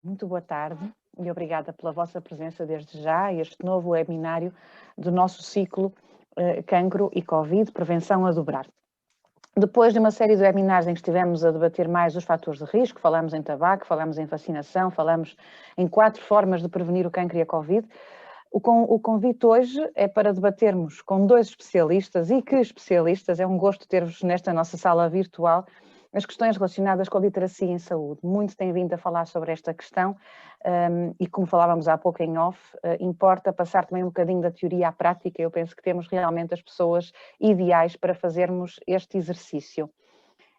Muito boa tarde e obrigada pela vossa presença desde já a este novo webinário do nosso ciclo Cancro e Covid, Prevenção a Dobrar. Depois de uma série de webinars em que estivemos a debater mais os fatores de risco, falamos em tabaco, falamos em vacinação, falamos em 4 formas de prevenir o cancro e a Covid, o convite hoje é para debatermos com 2 especialistas, e que especialistas, é um gosto ter-vos nesta nossa sala virtual, as questões relacionadas com a literacia em saúde. Muito têm vindo a falar sobre esta questão e como falávamos há pouco em off, importa passar também um bocadinho da teoria à prática. Eu penso que temos realmente as pessoas ideais para fazermos este exercício.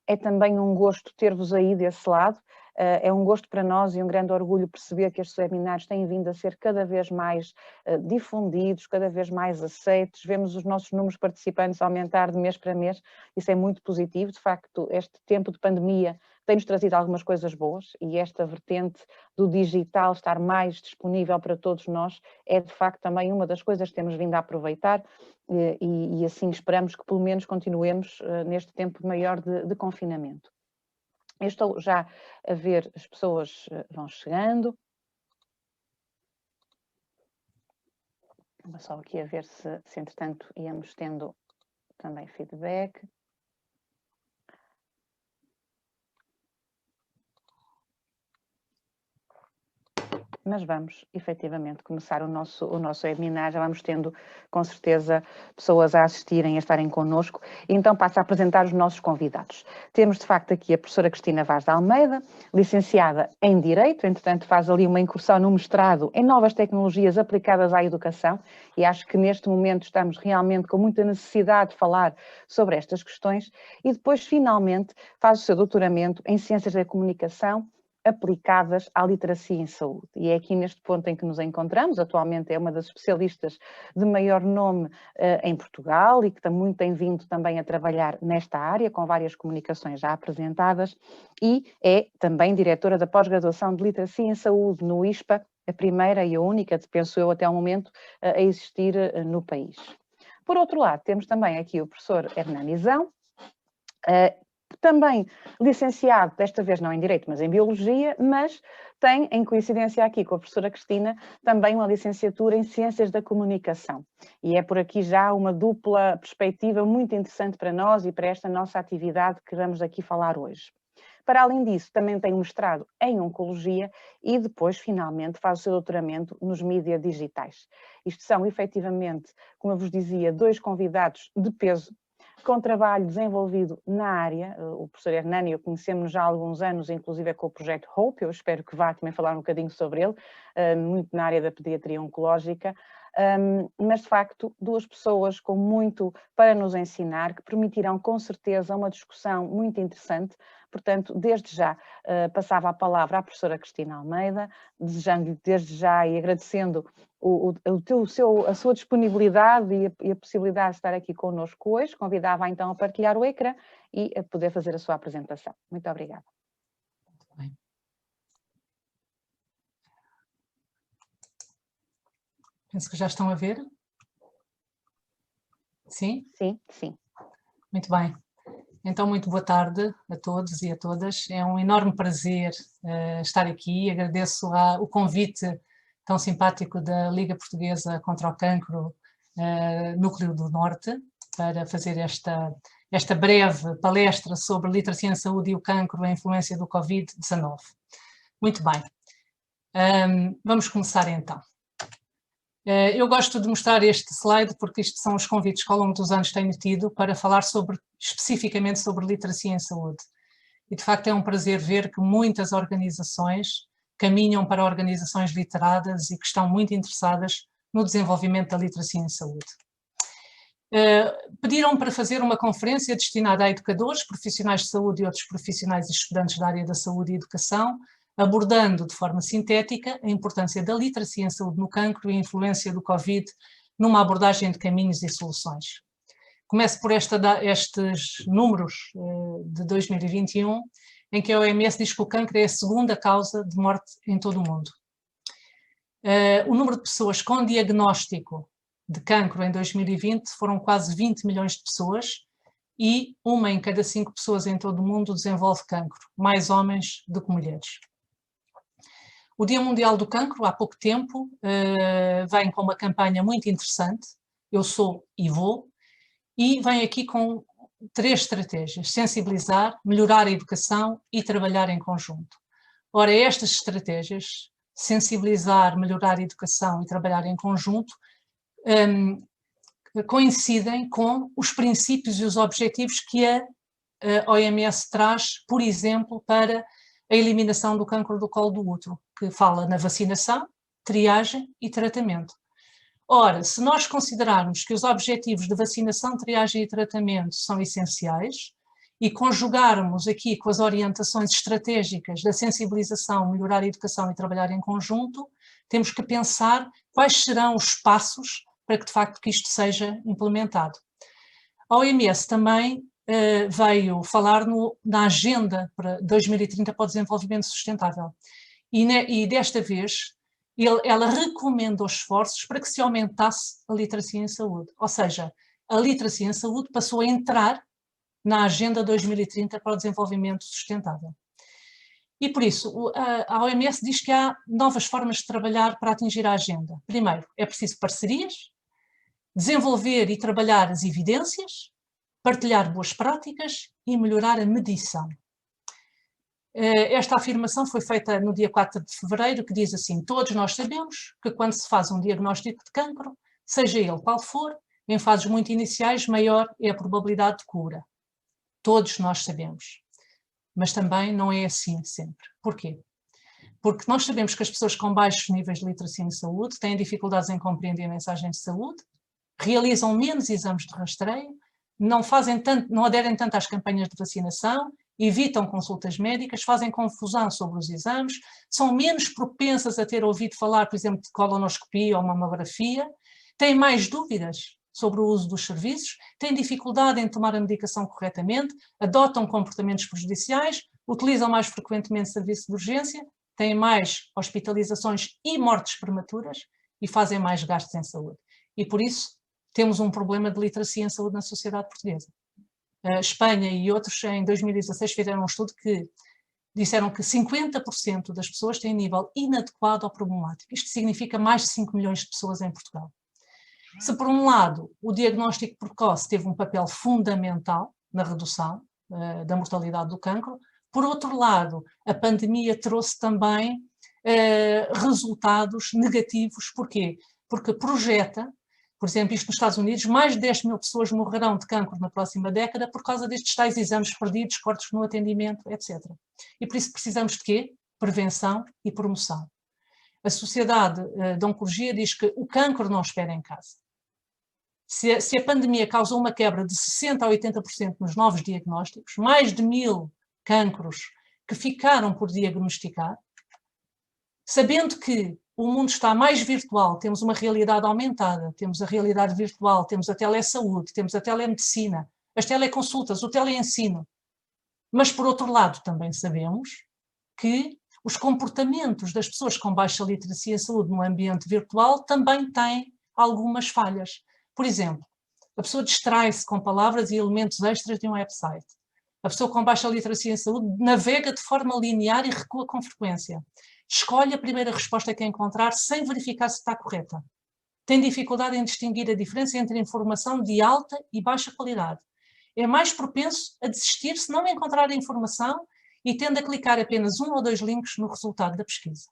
É também um gosto ter-vos aí desse lado, é um gosto para nós e um grande orgulho perceber que estes webinários têm vindo a ser cada vez mais difundidos, cada vez mais aceitos, vemos os nossos números de participantes aumentar de mês para mês, isso é muito positivo. De facto, este tempo de pandemia tem-nos trazido algumas coisas boas e esta vertente do digital estar mais disponível para todos nós é de facto também uma das coisas que temos vindo a aproveitar e assim esperamos que pelo menos continuemos neste tempo maior de confinamento. Eu estou já a ver as pessoas vão chegando. Vamos só aqui a ver se entretanto íamos tendo também feedback. Mas vamos, efetivamente, começar o nosso webinar, já vamos tendo, com certeza, pessoas a assistirem, a estarem connosco. Então passo a apresentar os nossos convidados. Temos, de facto, aqui a professora Cristina Vaz de Almeida, licenciada em Direito, entretanto faz ali uma incursão no mestrado em Novas Tecnologias aplicadas à educação, e acho que neste momento estamos realmente com muita necessidade de falar sobre estas questões, e depois, finalmente, faz o seu doutoramento em Ciências da Comunicação, aplicadas à literacia em saúde. E é aqui neste ponto em que nos encontramos. Atualmente é uma das especialistas de maior nome em Portugal e que também tem vindo também a trabalhar nesta área, com várias comunicações já apresentadas, e é também diretora da pós-graduação de literacia em saúde no ISPA, a primeira e a única, penso eu, até ao momento, a existir no país. Por outro lado, temos também aqui o professor Hernanizão, também licenciado, desta vez não em Direito, mas em Biologia, mas tem, em coincidência aqui com a professora Cristina, também uma licenciatura em Ciências da Comunicação. E é por aqui já uma dupla perspectiva muito interessante para nós e para esta nossa atividade que vamos aqui falar hoje. Para além disso, também tem um mestrado em Oncologia e depois, finalmente, faz o seu doutoramento nos mídias digitais. Isto são, efetivamente, como eu vos dizia, 2 convidados de peso, com trabalho desenvolvido na área. O professor Hernani, eu conhecemos já há alguns anos, inclusive com o projeto HOPE, eu espero que vá também falar um bocadinho sobre ele, muito na área da pediatria oncológica, mas de facto 2 pessoas com muito para nos ensinar, que permitirão com certeza uma discussão muito interessante. Portanto, desde já passava a palavra à professora Cristina Almeida, desejando-lhe desde já e agradecendo a sua disponibilidade e a possibilidade de estar aqui connosco hoje. Convidava então a partilhar o ecrã e a poder fazer a sua apresentação. Muito obrigada. Bem. Penso que já estão a ver. Sim? Sim, sim. Muito bem. Então, muito boa tarde a todos e a todas. É um enorme prazer estar aqui. Agradeço o convite tão simpático da Liga Portuguesa contra o Cancro Núcleo do Norte para fazer esta breve palestra sobre literacia em saúde e o cancro, a influência do Covid-19. Muito bem. Vamos começar então. Eu gosto de mostrar este slide porque isto são os convites que ao longo dos anos tenho tido para falar especificamente sobre literacia em saúde. E de facto é um prazer ver que muitas organizações caminham para organizações literadas e que estão muito interessadas no desenvolvimento da literacia em saúde. Pediram para fazer uma conferência destinada a educadores, profissionais de saúde e outros profissionais e estudantes da área da saúde e educação, abordando de forma sintética a importância da literacia em saúde no cancro e a influência do Covid numa abordagem de caminhos e soluções. Começo por estes números de 2021, em que a OMS diz que o cancro é a segunda causa de morte em todo o mundo. O número de pessoas com diagnóstico de cancro em 2020 foram quase 20 milhões de pessoas e 1 em cada 5 pessoas em todo o mundo desenvolve cancro, mais homens do que mulheres. O Dia Mundial do Cancro, há pouco tempo, vem com uma campanha muito interessante, Eu Sou e Vou, e vem aqui com 3 estratégias: sensibilizar, melhorar a educação e trabalhar em conjunto. Ora, estas estratégias, sensibilizar, melhorar a educação e trabalhar em conjunto, coincidem com os princípios e os objetivos que a OMS traz, por exemplo, para a eliminação do cancro do colo do útero, que fala na vacinação, triagem e tratamento. Ora, se nós considerarmos que os objetivos de vacinação, triagem e tratamento são essenciais e conjugarmos aqui com as orientações estratégicas da sensibilização, melhorar a educação e trabalhar em conjunto, temos que pensar quais serão os passos para que de facto que isto seja implementado. A OMS também veio falar na Agenda para 2030 para o Desenvolvimento Sustentável e desta vez ela recomendou esforços para que se aumentasse a literacia em saúde, ou seja, a literacia em saúde passou a entrar na Agenda 2030 para o Desenvolvimento Sustentável. E por isso, a OMS diz que há novas formas de trabalhar para atingir a agenda. Primeiro, é preciso parcerias, desenvolver e trabalhar as evidências, partilhar boas práticas e melhorar a medição. Esta afirmação foi feita no dia 4 de fevereiro, que diz assim: todos nós sabemos que quando se faz um diagnóstico de cancro, seja ele qual for, em fases muito iniciais, maior é a probabilidade de cura. Todos nós sabemos. Mas também não é assim sempre. Porquê? Porque nós sabemos que as pessoas com baixos níveis de literacia em saúde têm dificuldades em compreender a mensagem de saúde, realizam menos exames de rastreio, não aderem tanto às campanhas de vacinação, evitam consultas médicas, fazem confusão sobre os exames, são menos propensas a ter ouvido falar, por exemplo, de colonoscopia ou mamografia, têm mais dúvidas sobre o uso dos serviços, têm dificuldade em tomar a medicação corretamente, adotam comportamentos prejudiciais, utilizam mais frequentemente serviço de urgência, têm mais hospitalizações e mortes prematuras e fazem mais gastos em saúde. E por isso temos um problema de literacia em saúde na sociedade portuguesa. A Espanha e outros, em 2016, fizeram um estudo que disseram que 50% das pessoas têm nível inadequado ou problemático. Isto significa mais de 5 milhões de pessoas em Portugal. Se, por um lado, o diagnóstico precoce teve um papel fundamental na redução da mortalidade do cancro, por outro lado, a pandemia trouxe também resultados negativos. Porquê? Porque projeta, por exemplo, isto nos Estados Unidos, mais de 10 mil pessoas morrerão de cancro na próxima década por causa destes tais exames perdidos, cortes no atendimento, etc. E por isso precisamos de quê? Prevenção e promoção. A Sociedade de Oncologia diz que o cancro não espera em casa. Se a pandemia causou uma quebra de 60% a 80% nos novos diagnósticos, mais de 1000 cancros que ficaram por diagnosticar, sabendo que o mundo está mais virtual, temos uma realidade aumentada, temos a realidade virtual, temos a telesaúde, temos a telemedicina, as teleconsultas, o teleensino. Mas, por outro lado, também sabemos que os comportamentos das pessoas com baixa literacia em saúde no ambiente virtual também têm algumas falhas. Por exemplo, a pessoa distrai-se com palavras e elementos extras de um website. A pessoa com baixa literacia em saúde navega de forma linear e recua com frequência. Escolhe a primeira resposta que encontrar sem verificar se está correta. Tem dificuldade em distinguir a diferença entre informação de alta e baixa qualidade. É mais propenso a desistir se não encontrar a informação e tende a clicar apenas 1 ou 2 links no resultado da pesquisa.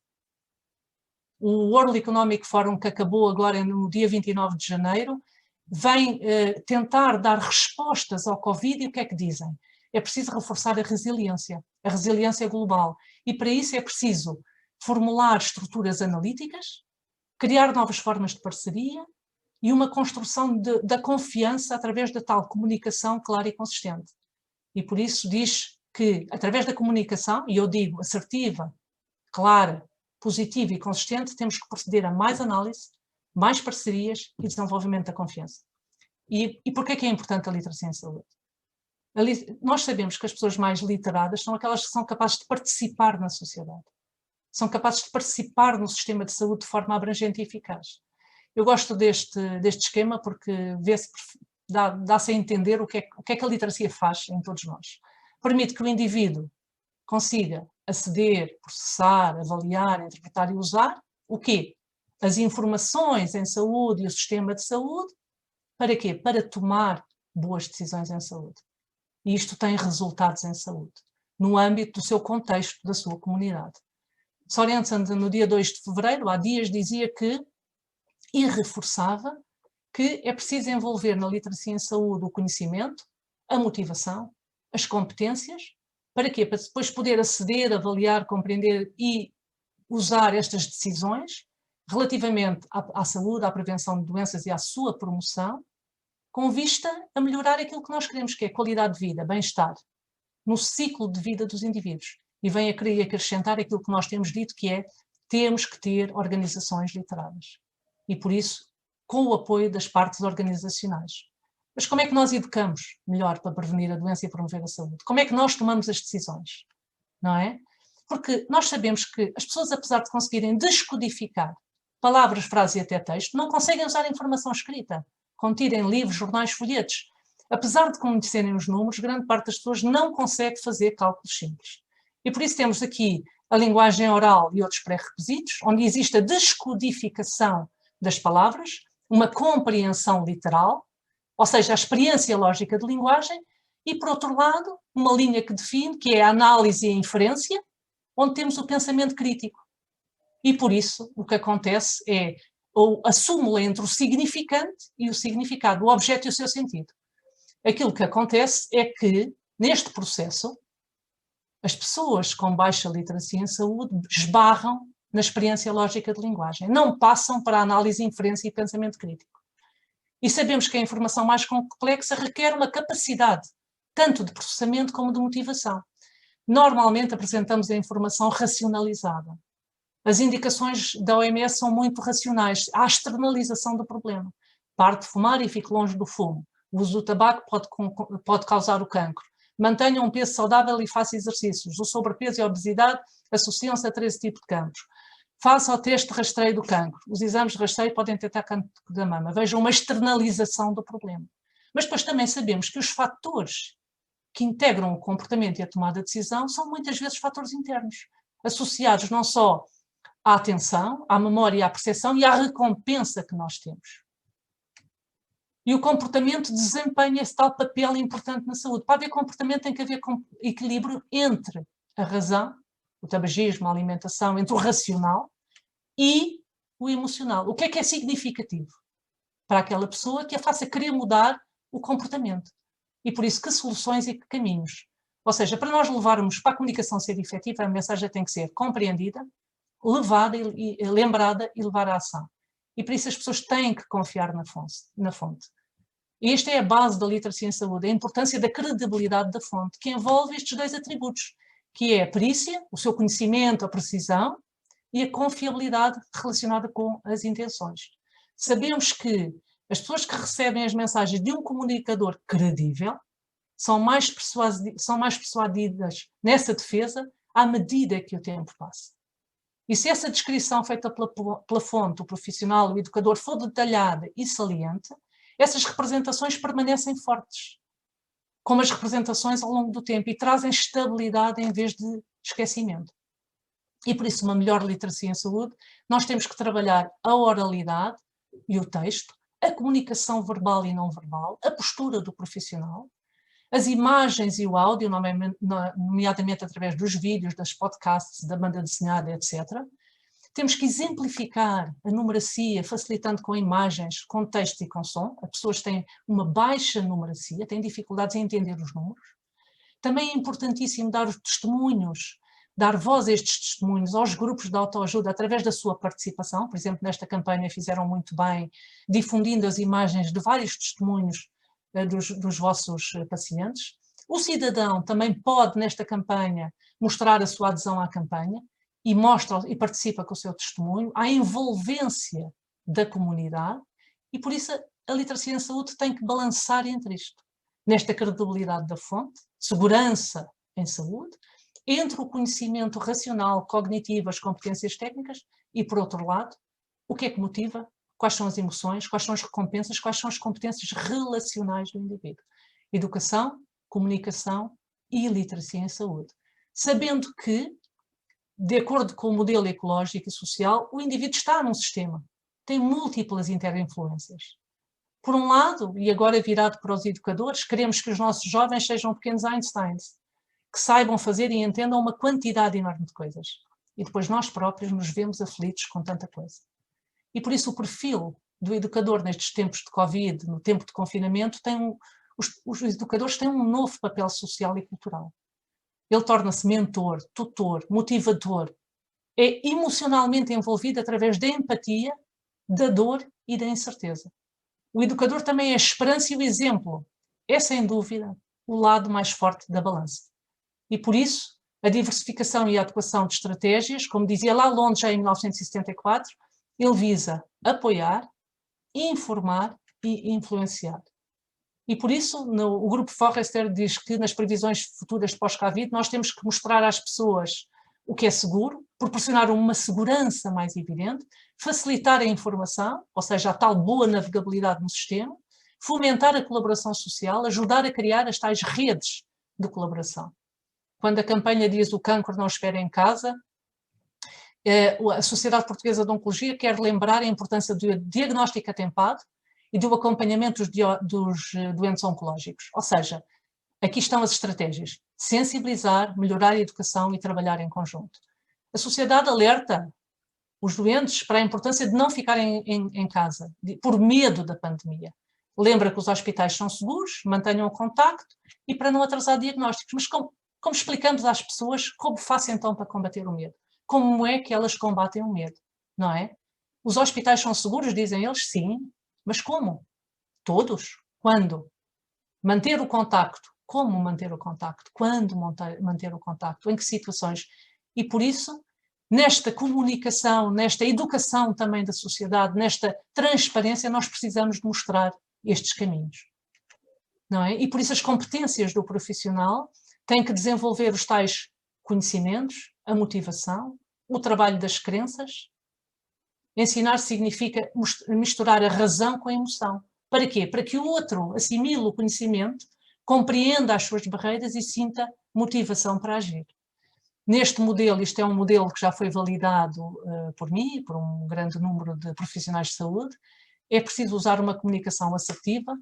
O World Economic Forum, que acabou agora no dia 29 de janeiro, vem tentar dar respostas ao Covid. E o que é que dizem? É preciso reforçar a resiliência global. E para isso é preciso formular estruturas analíticas, criar novas formas de parceria e uma construção da confiança através da tal comunicação clara e consistente. E por isso diz que, através da comunicação, e eu digo assertiva, clara, positiva e consistente, temos que proceder a mais análise, mais parcerias e desenvolvimento da confiança. E porquê que é importante a literacia em saúde? Nós sabemos que as pessoas mais literadas são aquelas que são capazes de participar na sociedade. São capazes de participar no sistema de saúde de forma abrangente e eficaz. Eu gosto deste esquema porque dá-se a entender o que é que a literacia faz em todos nós. Permite que o indivíduo consiga aceder, processar, avaliar, interpretar e usar o quê? As informações em saúde e o sistema de saúde, para quê? Para tomar boas decisões em saúde. E isto tem resultados em saúde, no âmbito do seu contexto, da sua comunidade. Sorensen, no dia 2 de fevereiro, há dias, dizia que, e reforçava, que é preciso envolver na literacia em saúde o conhecimento, a motivação, as competências, para quê? Para depois poder aceder, avaliar, compreender e usar estas decisões relativamente à saúde, à prevenção de doenças e à sua promoção, com vista a melhorar aquilo que nós queremos, que é qualidade de vida, bem-estar, no ciclo de vida dos indivíduos. E vem a querer acrescentar aquilo que nós temos dito, que é, temos que ter organizações literadas. E por isso, com o apoio das partes organizacionais. Mas como é que nós educamos melhor para prevenir a doença e promover a saúde? Como é que nós tomamos as decisões? Não é? Porque nós sabemos que as pessoas, apesar de conseguirem descodificar palavras, frases e até texto, não conseguem usar informação escrita, contida em livros, jornais, folhetos. Apesar de conhecerem os números, grande parte das pessoas não consegue fazer cálculos simples. E por isso temos aqui a linguagem oral e outros pré-requisitos, onde existe a descodificação das palavras, uma compreensão literal, ou seja, a experiência lógica de linguagem, e, por outro lado, uma linha que define, que é a análise e a inferência, onde temos o pensamento crítico. E, por isso, o que acontece é a súmula entre o significante e o significado, o objeto e o seu sentido. Aquilo que acontece é que, neste processo, as pessoas com baixa literacia em saúde esbarram na experiência lógica de linguagem, não passam para a análise, inferência e pensamento crítico. E sabemos que a informação mais complexa requer uma capacidade, tanto de processamento como de motivação. Normalmente apresentamos a informação racionalizada. As indicações da OMS são muito racionais. Há a externalização do problema. Pare de fumar e fique longe do fumo. O uso do tabaco pode causar o cancro. Mantenha um peso saudável e faça exercícios. O sobrepeso e a obesidade associam-se a 13 tipos de cancros. Faça o teste de rastreio do cancro. Os exames de rastreio podem detectar cancro da mama. Vejam uma externalização do problema. Mas depois também sabemos que os fatores que integram o comportamento e a tomada de decisão são muitas vezes fatores internos, associados não só à atenção, à memória e à percepção e à recompensa que nós temos. E o comportamento desempenha esse tal papel importante na saúde. Para haver comportamento tem que haver equilíbrio entre a razão, o tabagismo, a alimentação, entre o racional e o emocional. O que é significativo para aquela pessoa que a faça querer mudar o comportamento? E por isso, que soluções e que caminhos? Ou seja, para nós levarmos para a comunicação ser efetiva, a mensagem tem que ser compreendida, levada e lembrada e levar à ação. E por isso as pessoas têm que confiar na fonte. E esta é a base da literacia em saúde, a importância da credibilidade da fonte, que envolve estes dois atributos, que é a perícia, o seu conhecimento, a precisão, e a confiabilidade relacionada com as intenções. Sabemos que as pessoas que recebem as mensagens de um comunicador credível são mais persuadidas nessa defesa à medida que o tempo passa. E se essa descrição feita pela fonte, o profissional, o educador, for detalhada e saliente, essas representações permanecem fortes, como as representações ao longo do tempo, e trazem estabilidade em vez de esquecimento. E por isso, uma melhor literacia em saúde, nós temos que trabalhar a oralidade e o texto, a comunicação verbal e não verbal, a postura do profissional, as imagens e o áudio, nomeadamente através dos vídeos, das podcasts, da banda desenhada, etc. Temos que exemplificar a numeracia, facilitando com imagens, com texto e com som. As pessoas têm uma baixa numeracia, têm dificuldades em entender os números. Também é importantíssimo dar os testemunhos, dar voz a estes testemunhos aos grupos de autoajuda através da sua participação. Por exemplo, nesta campanha fizeram muito bem, difundindo as imagens de vários testemunhos dos vossos pacientes. O cidadão também pode, nesta campanha, mostrar a sua adesão à campanha e mostra e participa com o seu testemunho. Há envolvência da comunidade e, por isso, a literacia em saúde tem que balançar entre isto, nesta credibilidade da fonte, segurança em saúde, entre o conhecimento racional, cognitivo, as competências técnicas e, por outro lado, o que é que motiva, quais são as emoções, quais são as recompensas, quais são as competências relacionais do indivíduo. Educação, comunicação e literacia em saúde. Sabendo que de acordo com o modelo ecológico e social, o indivíduo está num sistema, tem múltiplas interinfluências. Por um lado, e agora virado para os educadores, queremos que os nossos jovens sejam pequenos Einsteins, que saibam fazer e entendam uma quantidade enorme de coisas. E depois nós próprios nos vemos aflitos com tanta coisa. E por isso o perfil do educador nestes tempos de Covid, no tempo de confinamento, os educadores têm um novo papel social e cultural. Ele torna-se mentor, tutor, motivador, é emocionalmente envolvido através da empatia, da dor e da incerteza. O educador também é a esperança e o exemplo. É, sem dúvida, o lado mais forte da balança. E por isso, a diversificação e a adequação de estratégias, como dizia lá Londres já em 1974, ele visa apoiar, informar e influenciar. E por isso, o Grupo Forrester diz que nas previsões futuras pós-Covid nós temos que mostrar às pessoas o que é seguro, proporcionar uma segurança mais evidente, facilitar a informação, ou seja, a tal boa navegabilidade no sistema, fomentar a colaboração social, ajudar a criar as tais redes de colaboração. Quando a campanha diz o cancro não espera em casa, a Sociedade Portuguesa de Oncologia quer lembrar a importância do diagnóstico atempado e do acompanhamento dos doentes oncológicos. Ou seja, aqui estão as estratégias: sensibilizar, melhorar a educação e trabalhar em conjunto. A sociedade alerta os doentes para a importância de não ficarem em casa, por medo da pandemia. Lembra que os hospitais são seguros, mantenham o contacto e para não atrasar diagnósticos. Mas como explicamos às pessoas como faço então para combater o medo? Como é que elas combatem o medo? Não é? Os hospitais são seguros, dizem eles, sim. Mas como? Todos? Quando? Manter o contacto. Como manter o contacto? Quando manter o contacto? Em que situações? E por isso, nesta comunicação, nesta educação também da sociedade, nesta transparência, nós precisamos de mostrar estes caminhos. Não é? E por isso as competências do profissional têm que desenvolver os tais conhecimentos, a motivação, o trabalho das crenças. Ensinar significa misturar a razão com a emoção. Para quê? Para que o outro assimile o conhecimento, compreenda as suas barreiras e sinta motivação para agir. Neste modelo, isto é um modelo que já foi validado por mim e por um grande número de profissionais de saúde, é preciso usar uma comunicação assertiva,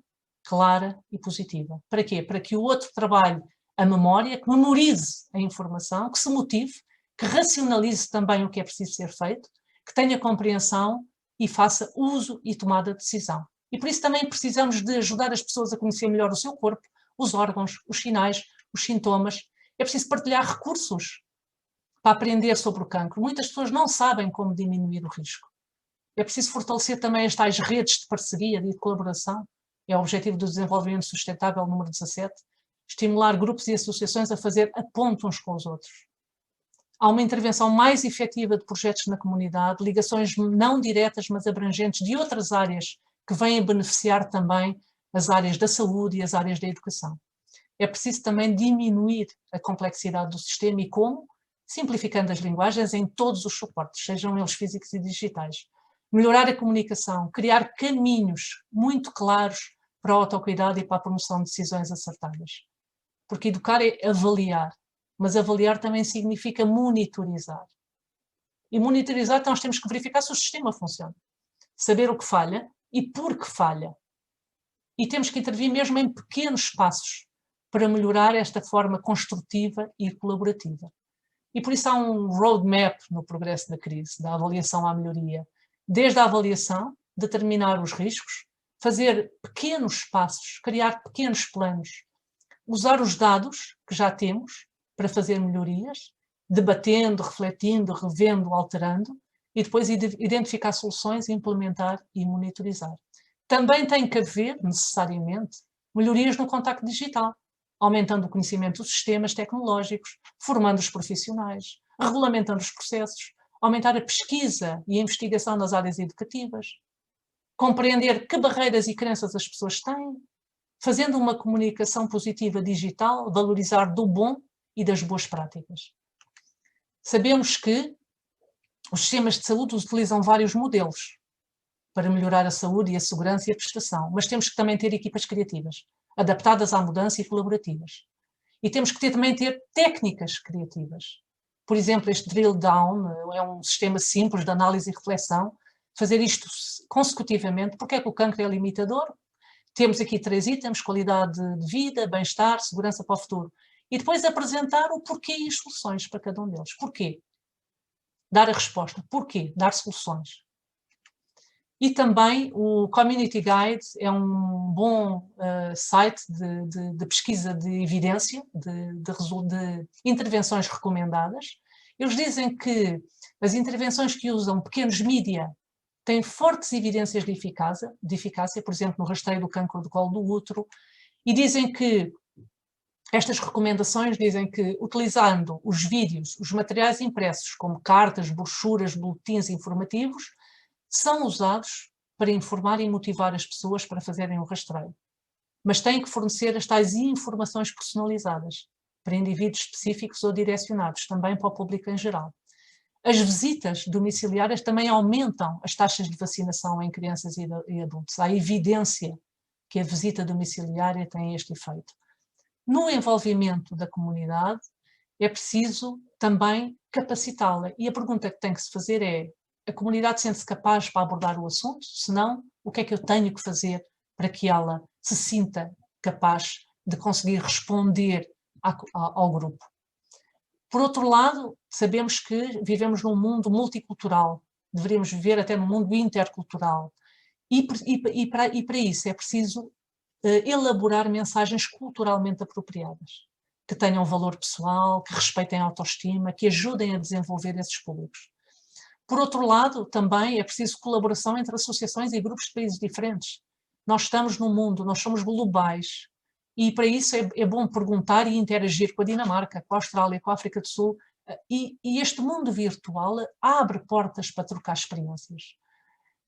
clara e positiva. Para quê? Para que o outro trabalhe a memória, que memorize a informação, que se motive, que racionalize também o que é preciso ser feito, que tenha compreensão e faça uso e tomada de decisão. E por isso também precisamos de ajudar as pessoas a conhecer melhor o seu corpo, os órgãos, os sinais, os sintomas. É preciso partilhar recursos para aprender sobre o cancro. Muitas pessoas não sabem como diminuir o risco. É preciso fortalecer também as tais redes de parceria e de colaboração. É o objetivo do desenvolvimento sustentável número 17. Estimular grupos e associações a fazer a ponte uns com os outros. Há uma intervenção mais efetiva de projetos na comunidade, ligações não diretas, mas abrangentes de outras áreas que vêm beneficiar também as áreas da saúde e as áreas da educação. É preciso também diminuir a complexidade do sistema e como? Simplificando as linguagens em todos os suportes, sejam eles físicos e digitais. Melhorar a comunicação, criar caminhos muito claros para o autocuidado e para a promoção de decisões acertadas. Porque educar é avaliar, mas avaliar também significa monitorizar. E monitorizar, então, nós temos que verificar se o sistema funciona. Saber o que falha e por que falha. E temos que intervir mesmo em pequenos passos para melhorar esta forma construtiva e colaborativa. E por isso há um roadmap no progresso da crise, da avaliação à melhoria. Desde a avaliação, determinar os riscos, fazer pequenos passos, criar pequenos planos, usar os dados que já temos para fazer melhorias, debatendo, refletindo, revendo, alterando, e depois identificar soluções, implementar e monitorizar. Também tem que haver, necessariamente, melhorias no contacto digital, aumentando o conhecimento dos sistemas tecnológicos, formando os profissionais, regulamentando os processos, aumentar a pesquisa e a investigação nas áreas educativas, compreender que barreiras e crenças as pessoas têm, fazendo uma comunicação positiva digital, valorizar do bom e das boas práticas. Sabemos que os sistemas de saúde utilizam vários modelos para melhorar a saúde e a segurança e a prestação, mas temos que também ter equipas criativas, adaptadas à mudança e colaborativas. E temos que também ter técnicas criativas. por exemplo, este drill down é um sistema simples de análise e reflexão, fazer isto consecutivamente. Porque é que o cancro é limitador? Temos aqui 3 itens: qualidade de vida, bem-estar, segurança para o futuro. E depois apresentar o porquê e as soluções para cada um deles. Porquê? Dar a resposta. Porquê? Dar soluções. E também o Community Guide é um bom site de pesquisa de evidência, de intervenções recomendadas. Eles dizem que as intervenções que usam pequenos mídia têm fortes evidências de eficácia, por exemplo, no rastreio do cancro do colo do útero, e dizem que estas recomendações dizem que, utilizando os vídeos, os materiais impressos, como cartas, brochuras, boletins informativos, são usados para informar e motivar as pessoas para fazerem o rastreio. Mas têm que fornecer as tais informações personalizadas, para indivíduos específicos ou direcionados, também para o público em geral. As visitas domiciliárias também aumentam as taxas de vacinação em crianças e adultos. Há evidência que a visita domiciliária tem este efeito. No envolvimento da comunidade, é preciso também capacitá-la. E a pergunta que tem que se fazer é: a comunidade sente-se capaz para abordar o assunto? Se não, o que é que eu tenho que fazer para que ela se sinta capaz de conseguir responder ao grupo? Por outro lado, sabemos que vivemos num mundo multicultural, deveríamos viver até num mundo intercultural, e para isso é preciso elaborar mensagens culturalmente apropriadas, que tenham valor pessoal, que respeitem a autoestima, que ajudem a desenvolver esses públicos. Por outro lado, também é preciso colaboração entre associações e grupos de países diferentes. Nós estamos num mundo, nós somos globais, e para isso é bom perguntar e interagir com a Dinamarca, com a Austrália, com a África do Sul, e este mundo virtual abre portas para trocar experiências.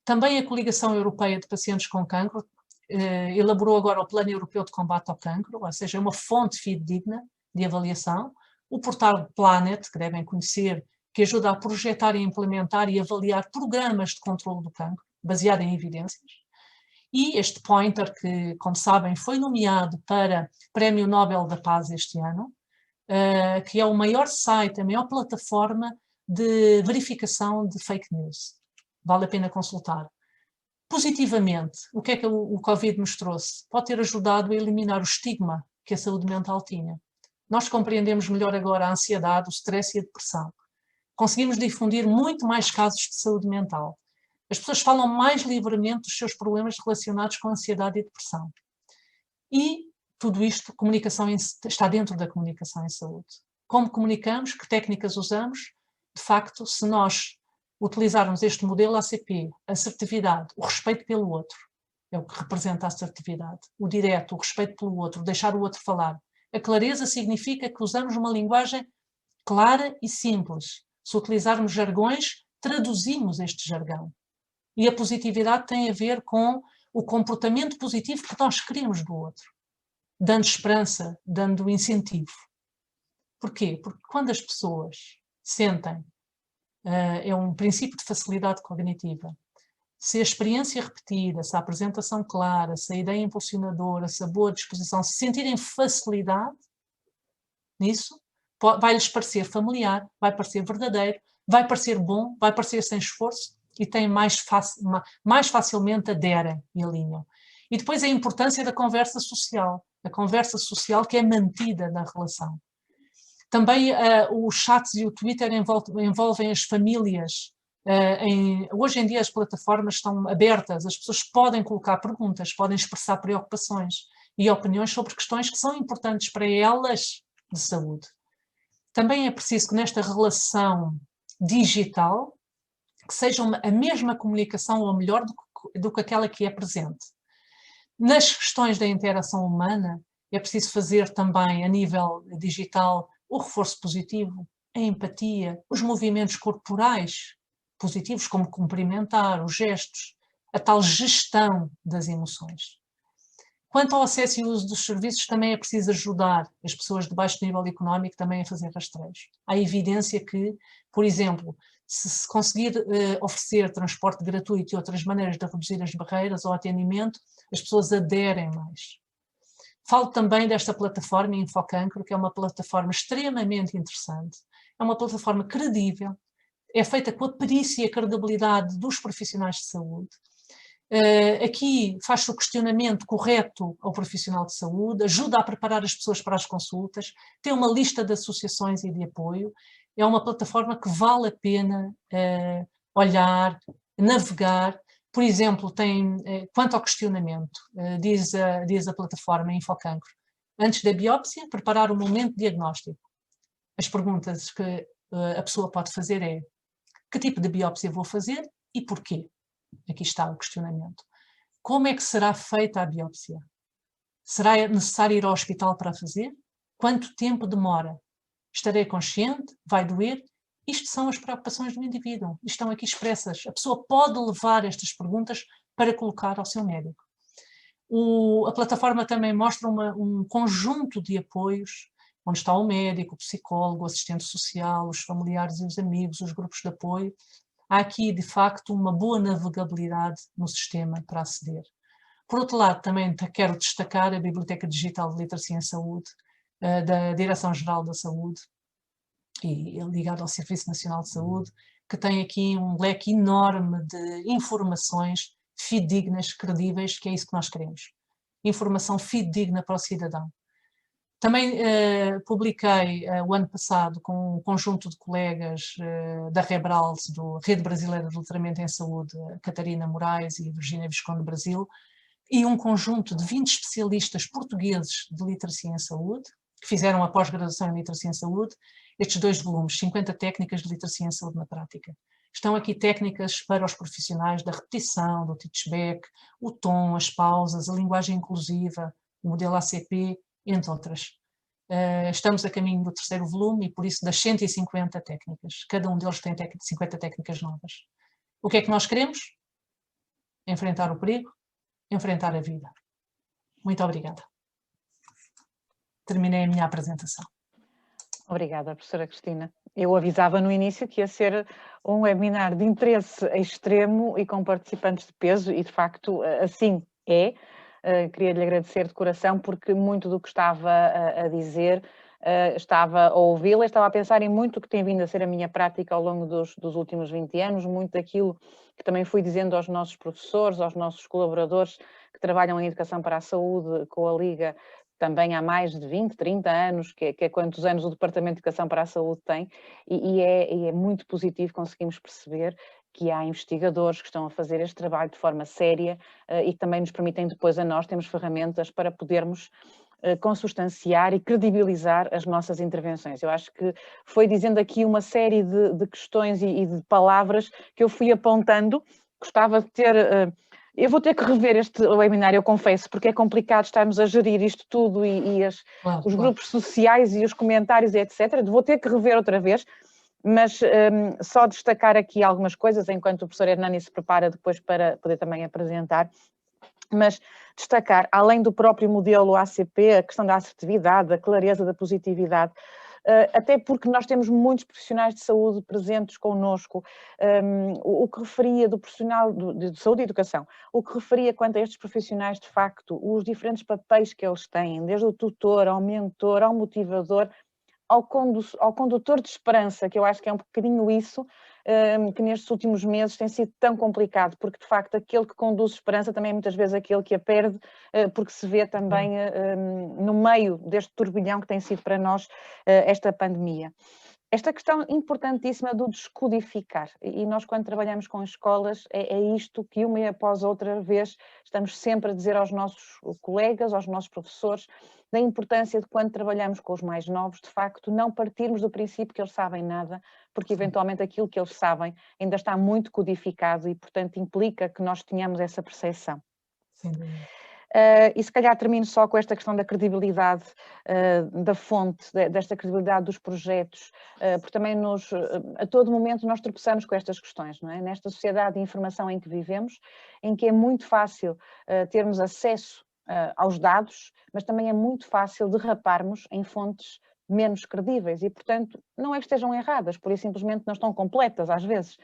Também a Coligação Europeia de Pacientes com Cancro elaborou agora o Plano Europeu de Combate ao Cancro, ou seja, uma fonte fidedigna de avaliação. O portal Planet, que devem conhecer, que ajuda a projetar e implementar e avaliar programas de controle do cancro, baseado em evidências. E este Pointer, que, como sabem, foi nomeado para Prémio Nobel da Paz este ano, que é o maior site, a maior plataforma de verificação de fake news. Vale a pena consultar. Positivamente, o que é que o Covid nos trouxe? Pode ter ajudado a eliminar o estigma que a saúde mental tinha. Nós compreendemos melhor agora a ansiedade, o stress e a depressão. Conseguimos difundir muito mais casos de saúde mental. As pessoas falam mais livremente dos seus problemas relacionados com ansiedade e depressão. E tudo isto, está dentro da comunicação em saúde. Como comunicamos, que técnicas usamos? De facto, se nós utilizarmos este modelo ACP, assertividade, o respeito pelo outro, é o que representa a assertividade, o direto, o respeito pelo outro, deixar o outro falar. A clareza significa que usamos uma linguagem clara e simples. Se utilizarmos jargões, traduzimos este jargão. E a positividade tem a ver com o comportamento positivo que nós queremos do outro, dando esperança, dando incentivo. Porquê? Porque quando as pessoas sentem, é um princípio de facilidade cognitiva, se a experiência repetida, se a apresentação clara, se a ideia impulsionadora, se a boa disposição, se sentirem facilidade nisso, vai-lhes parecer familiar, vai parecer verdadeiro, vai parecer bom, vai parecer sem esforço, e têm mais facilmente aderem e alinham. E depois a importância da conversa social, a conversa social que é mantida na relação. Também os chats e o Twitter envolvem as famílias. Hoje em dia as plataformas estão abertas, as pessoas podem colocar perguntas, podem expressar preocupações e opiniões sobre questões que são importantes para elas de saúde. Também é preciso que nesta relação digital que seja a mesma comunicação ou melhor do que aquela que é presente. Nas questões da interação humana, é preciso fazer também, a nível digital, o reforço positivo, a empatia, os movimentos corporais positivos, como cumprimentar, os gestos, a tal gestão das emoções. Quanto ao acesso e uso dos serviços, também é preciso ajudar as pessoas de baixo nível económico também a fazer rastreios. Há evidência que, por exemplo, se conseguir oferecer transporte gratuito e outras maneiras de reduzir as barreiras ao atendimento, as pessoas aderem mais. Falo também desta plataforma Infocancro, que é uma plataforma extremamente interessante. é uma plataforma credível, é feita com a perícia e a credibilidade dos profissionais de saúde. Aqui faz-se o questionamento correto ao profissional de saúde, ajuda a preparar as pessoas para as consultas, tem uma lista de associações e de apoio, é uma plataforma que vale a pena olhar, navegar. Por exemplo, quanto ao questionamento, diz a plataforma Infocancro, antes da biópsia, preparar o momento diagnóstico. As perguntas que a pessoa pode fazer é: que tipo de biópsia vou fazer e porquê? Aqui está o questionamento. Como é que será feita a biópsia? Será necessário ir ao hospital para a fazer? Quanto tempo demora? Estarei consciente? Vai doer? Isto são as preocupações do indivíduo. Estão aqui expressas. A pessoa pode levar estas perguntas para colocar ao seu médico. A plataforma também mostra um conjunto de apoios, onde está o médico, o psicólogo, o assistente social, os familiares e os amigos, os grupos de apoio. Há aqui, de facto, uma boa navegabilidade no sistema para aceder. Por outro lado, também quero destacar a Biblioteca Digital de Literacia em Saúde, da Direção-Geral da Saúde, e ligado ao Serviço Nacional de Saúde, que tem aqui um leque enorme de informações fidedignas, credíveis, que é isso que nós queremos. Informação fidedigna para o cidadão. Também publiquei o ano passado com um conjunto de colegas da Rebrals, do Rede Brasileira de Letramento em Saúde, Catarina Moraes e Virgínia Visconde Brasil, e um conjunto de 20 especialistas portugueses de literacia em saúde, que fizeram a pós-graduação em literacia em saúde, estes 2 volumes, 50 técnicas de literacia em saúde na prática. Estão aqui técnicas para os profissionais da repetição, do teachback, o tom, as pausas, a linguagem inclusiva, o modelo ACP, entre outras. Estamos a caminho do 3º volume e por isso das 150 técnicas. Cada um deles tem 50 técnicas novas. O que é que nós queremos? Enfrentar o perigo, enfrentar a vida. Muito obrigada. Terminei a minha apresentação. Obrigada, professora Cristina. Eu avisava no início que ia ser um webinar de interesse extremo e com participantes de peso e, de facto, assim é. Queria-lhe agradecer de coração porque muito do que estava a dizer, estava a ouvi-la, estava a pensar em muito do que tem vindo a ser a minha prática ao longo dos últimos 20 anos, muito daquilo que também fui dizendo aos nossos professores, aos nossos colaboradores que trabalham em Educação para a Saúde com a Liga, também há mais de 20, 30 anos, que é quantos anos o Departamento de Educação para a Saúde tem, e é muito positivo conseguimos perceber que há investigadores que estão a fazer este trabalho de forma séria e que também nos permitem depois a nós, temos ferramentas para podermos consubstanciar e credibilizar as nossas intervenções. Eu acho que foi dizendo aqui uma série de questões e de palavras que eu fui apontando, gostava de ter... Eu vou ter que rever este webinar, eu confesso, porque é complicado estarmos a gerir isto tudo e os grupos sociais e os comentários e etc. Vou ter que rever outra vez, mas só destacar aqui algumas coisas, enquanto o professor Hernani se prepara depois para poder também apresentar, mas destacar, além do próprio modelo ACP, a questão da assertividade, da clareza, da positividade, até porque nós temos muitos profissionais de saúde presentes connosco, o que referia do profissional de saúde e educação, o que referia quanto a estes profissionais, de facto, os diferentes papéis que eles têm, desde o tutor, ao mentor, ao motivador, ao condutor de esperança, que eu acho que é um bocadinho isso que nestes últimos meses tem sido tão complicado, porque de facto aquele que conduz esperança também é muitas vezes aquele que a perde, porque se vê também no meio deste turbilhão que tem sido para nós esta pandemia. Esta questão importantíssima do descodificar, e nós quando trabalhamos com escolas é isto que uma após outra vez estamos sempre a dizer aos nossos colegas, aos nossos professores, da importância de quando trabalhamos com os mais novos, de facto, não partirmos do princípio que eles sabem nada, porque eventualmente aquilo que eles sabem ainda está muito codificado e, portanto, implica que nós tenhamos essa percepção. Sim. E se calhar termino só com esta questão da credibilidade da fonte, desta credibilidade dos projetos, porque também a todo momento nós tropeçamos com estas questões, não é? Nesta sociedade de informação em que vivemos, em que é muito fácil termos acesso aos dados, mas também é muito fácil derraparmos em fontes menos credíveis e, portanto, não é que estejam erradas, por isso simplesmente não estão completas às vezes.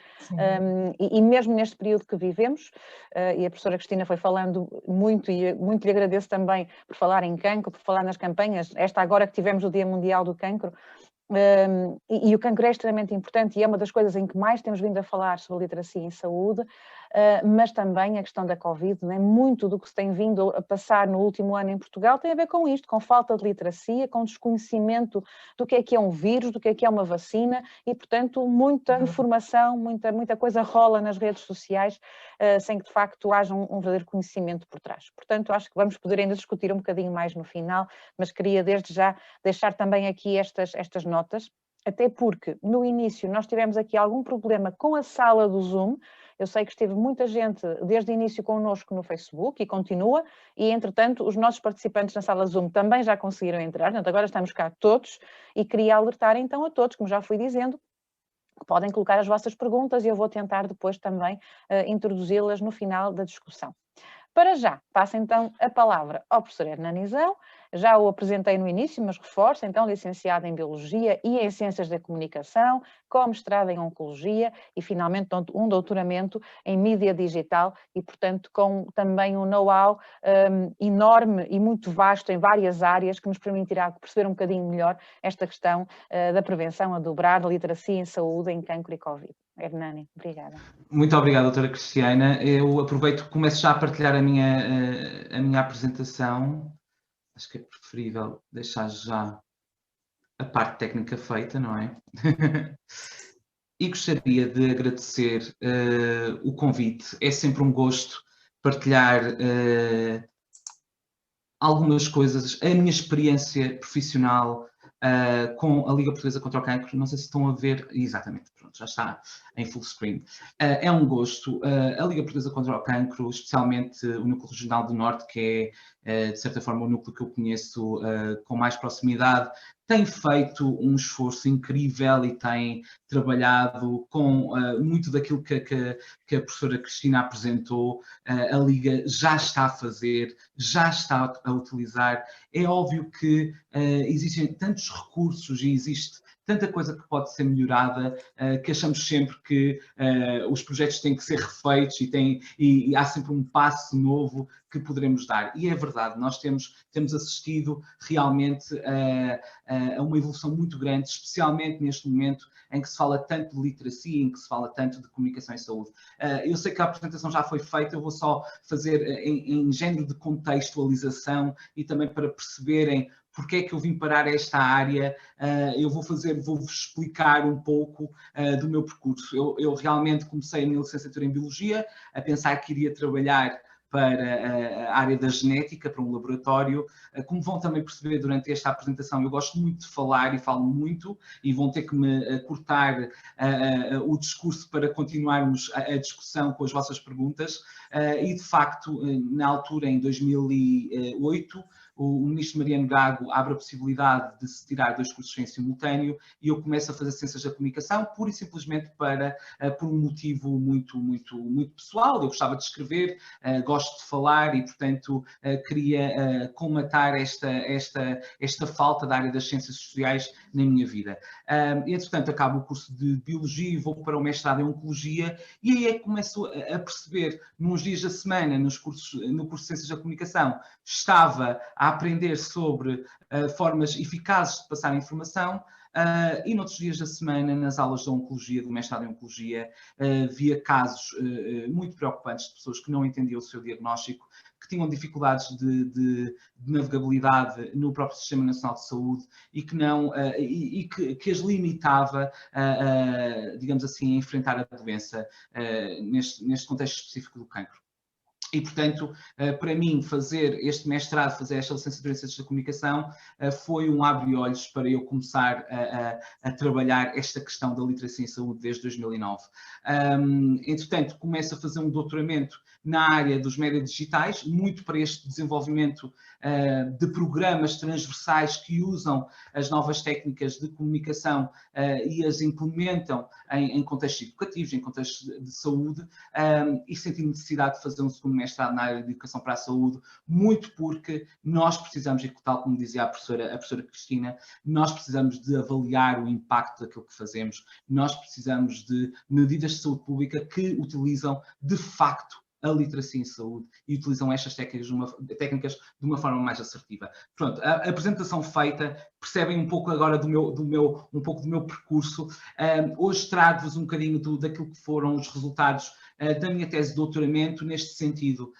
E mesmo neste período que vivemos, e a professora Cristina foi falando muito, e muito lhe agradeço também por falar em cancro, por falar nas campanhas, esta agora que tivemos o Dia Mundial do Cancro, E o cancro é extremamente importante e é uma das coisas em que mais temos vindo a falar sobre literacia em saúde, mas também a questão da Covid, né? Muito do que se tem vindo a passar no último ano em Portugal tem a ver com isto, com falta de literacia, com desconhecimento do que é um vírus, do que é uma vacina e, portanto, muita informação, muita coisa rola nas redes sociais sem que, de facto, haja um verdadeiro conhecimento por trás. Portanto, acho que vamos poder ainda discutir um bocadinho mais no final, mas queria desde já deixar também aqui estas notas, até porque no início nós tivemos aqui algum problema com a sala do Zoom. Eu sei que esteve muita gente desde o início connosco no Facebook e continua, e entretanto os nossos participantes na sala Zoom também já conseguiram entrar, portanto agora estamos cá todos e queria alertar então a todos, como já fui dizendo, que podem colocar as vossas perguntas e eu vou tentar depois também introduzi-las no final da discussão. Para já, passo então a palavra ao professor Hernanizão, já o apresentei no início, mas reforço, então, licenciado em Biologia e em Ciências da Comunicação, com mestrado em Oncologia e, finalmente, um doutoramento em Mídia Digital e, portanto, com também um know-how enorme e muito vasto em várias áreas que nos permitirá perceber um bocadinho melhor esta questão da prevenção a dobrar, a literacia em saúde, em cancro e Covid. Hernani, obrigada. Muito obrigado, doutora Cristiana. Eu aproveito, começo já a partilhar a minha apresentação. Acho que é preferível deixar já a parte técnica feita, não é? E gostaria de agradecer o convite. É sempre um gosto partilhar algumas coisas, a minha experiência profissional com a Liga Portuguesa contra o Cancro. Não sei se estão a ver, exatamente, pronto, já está em full screen. É um gosto. A Liga Portuguesa contra o Cancro, especialmente o Núcleo Regional do Norte, que é, de certa forma, o núcleo que eu conheço com mais proximidade, tem feito um esforço incrível e tem trabalhado com muito daquilo que a professora Cristina apresentou. A Liga já está a fazer, já está a utilizar. É óbvio que existem tantos recursos e existe tanta coisa que pode ser melhorada, que achamos sempre que os projetos têm que ser refeitos e há sempre um passo novo que poderemos dar. E é verdade, nós temos assistido realmente a uma evolução muito grande, especialmente neste momento em que se fala tanto de literacia, em que se fala tanto de comunicação em saúde. Eu sei que a apresentação já foi feita, eu vou só fazer em género de contextualização e também para perceberem porque é que eu vim parar esta área. Eu vou-vos explicar um pouco do meu percurso. Eu realmente comecei a minha licenciatura em Biologia, a pensar que iria trabalhar para a área da genética, para um laboratório. Como vão também perceber durante esta apresentação, eu gosto muito de falar e falo muito e vão ter que me cortar o discurso para continuarmos a discussão com as vossas perguntas. E, de facto, na altura, em 2008, o ministro Mariano Gago abre a possibilidade de se tirar 2 cursos em simultâneo e eu começo a fazer Ciências da Comunicação pura e simplesmente por um motivo muito pessoal. Eu gostava de escrever, gosto de falar e, portanto, queria colmatar esta falta da área das ciências sociais na minha vida. Entretanto, acabo o curso de Biologia e vou para o mestrado em Oncologia e aí é que começo a perceber, nos dias da semana, no curso de Ciências da Comunicação, estava a aprender sobre formas eficazes de passar informação e noutros dias da semana, nas aulas de Oncologia, do mestrado em Oncologia, via casos muito preocupantes de pessoas que não entendiam o seu diagnóstico, que tinham dificuldades de navegabilidade no próprio Sistema Nacional de Saúde e que as limitava, digamos assim, a enfrentar a doença neste contexto específico do cancro. E, portanto, para mim, fazer este mestrado, fazer esta licenciatura em Ciências da Comunicação, foi um abre-olhos para eu começar a trabalhar esta questão da literacia em saúde desde 2009. Entretanto, começo a fazer um doutoramento na área dos médias digitais, muito para este desenvolvimento de programas transversais que usam as novas técnicas de comunicação e as implementam em contextos educativos, em contextos de saúde, e senti necessidade de fazer um segundo mestrado na área de educação para a saúde, muito porque nós precisamos, e tal como dizia a professora Cristina, nós precisamos de avaliar o impacto daquilo que fazemos, nós precisamos de medidas de saúde pública que utilizam, de facto, a literacia em saúde e utilizam estas técnicas de uma forma mais assertiva. Pronto, a apresentação feita, percebem um pouco agora um pouco do meu percurso. Hoje trago-vos um bocadinho daquilo que foram os resultados da minha tese de doutoramento neste sentido.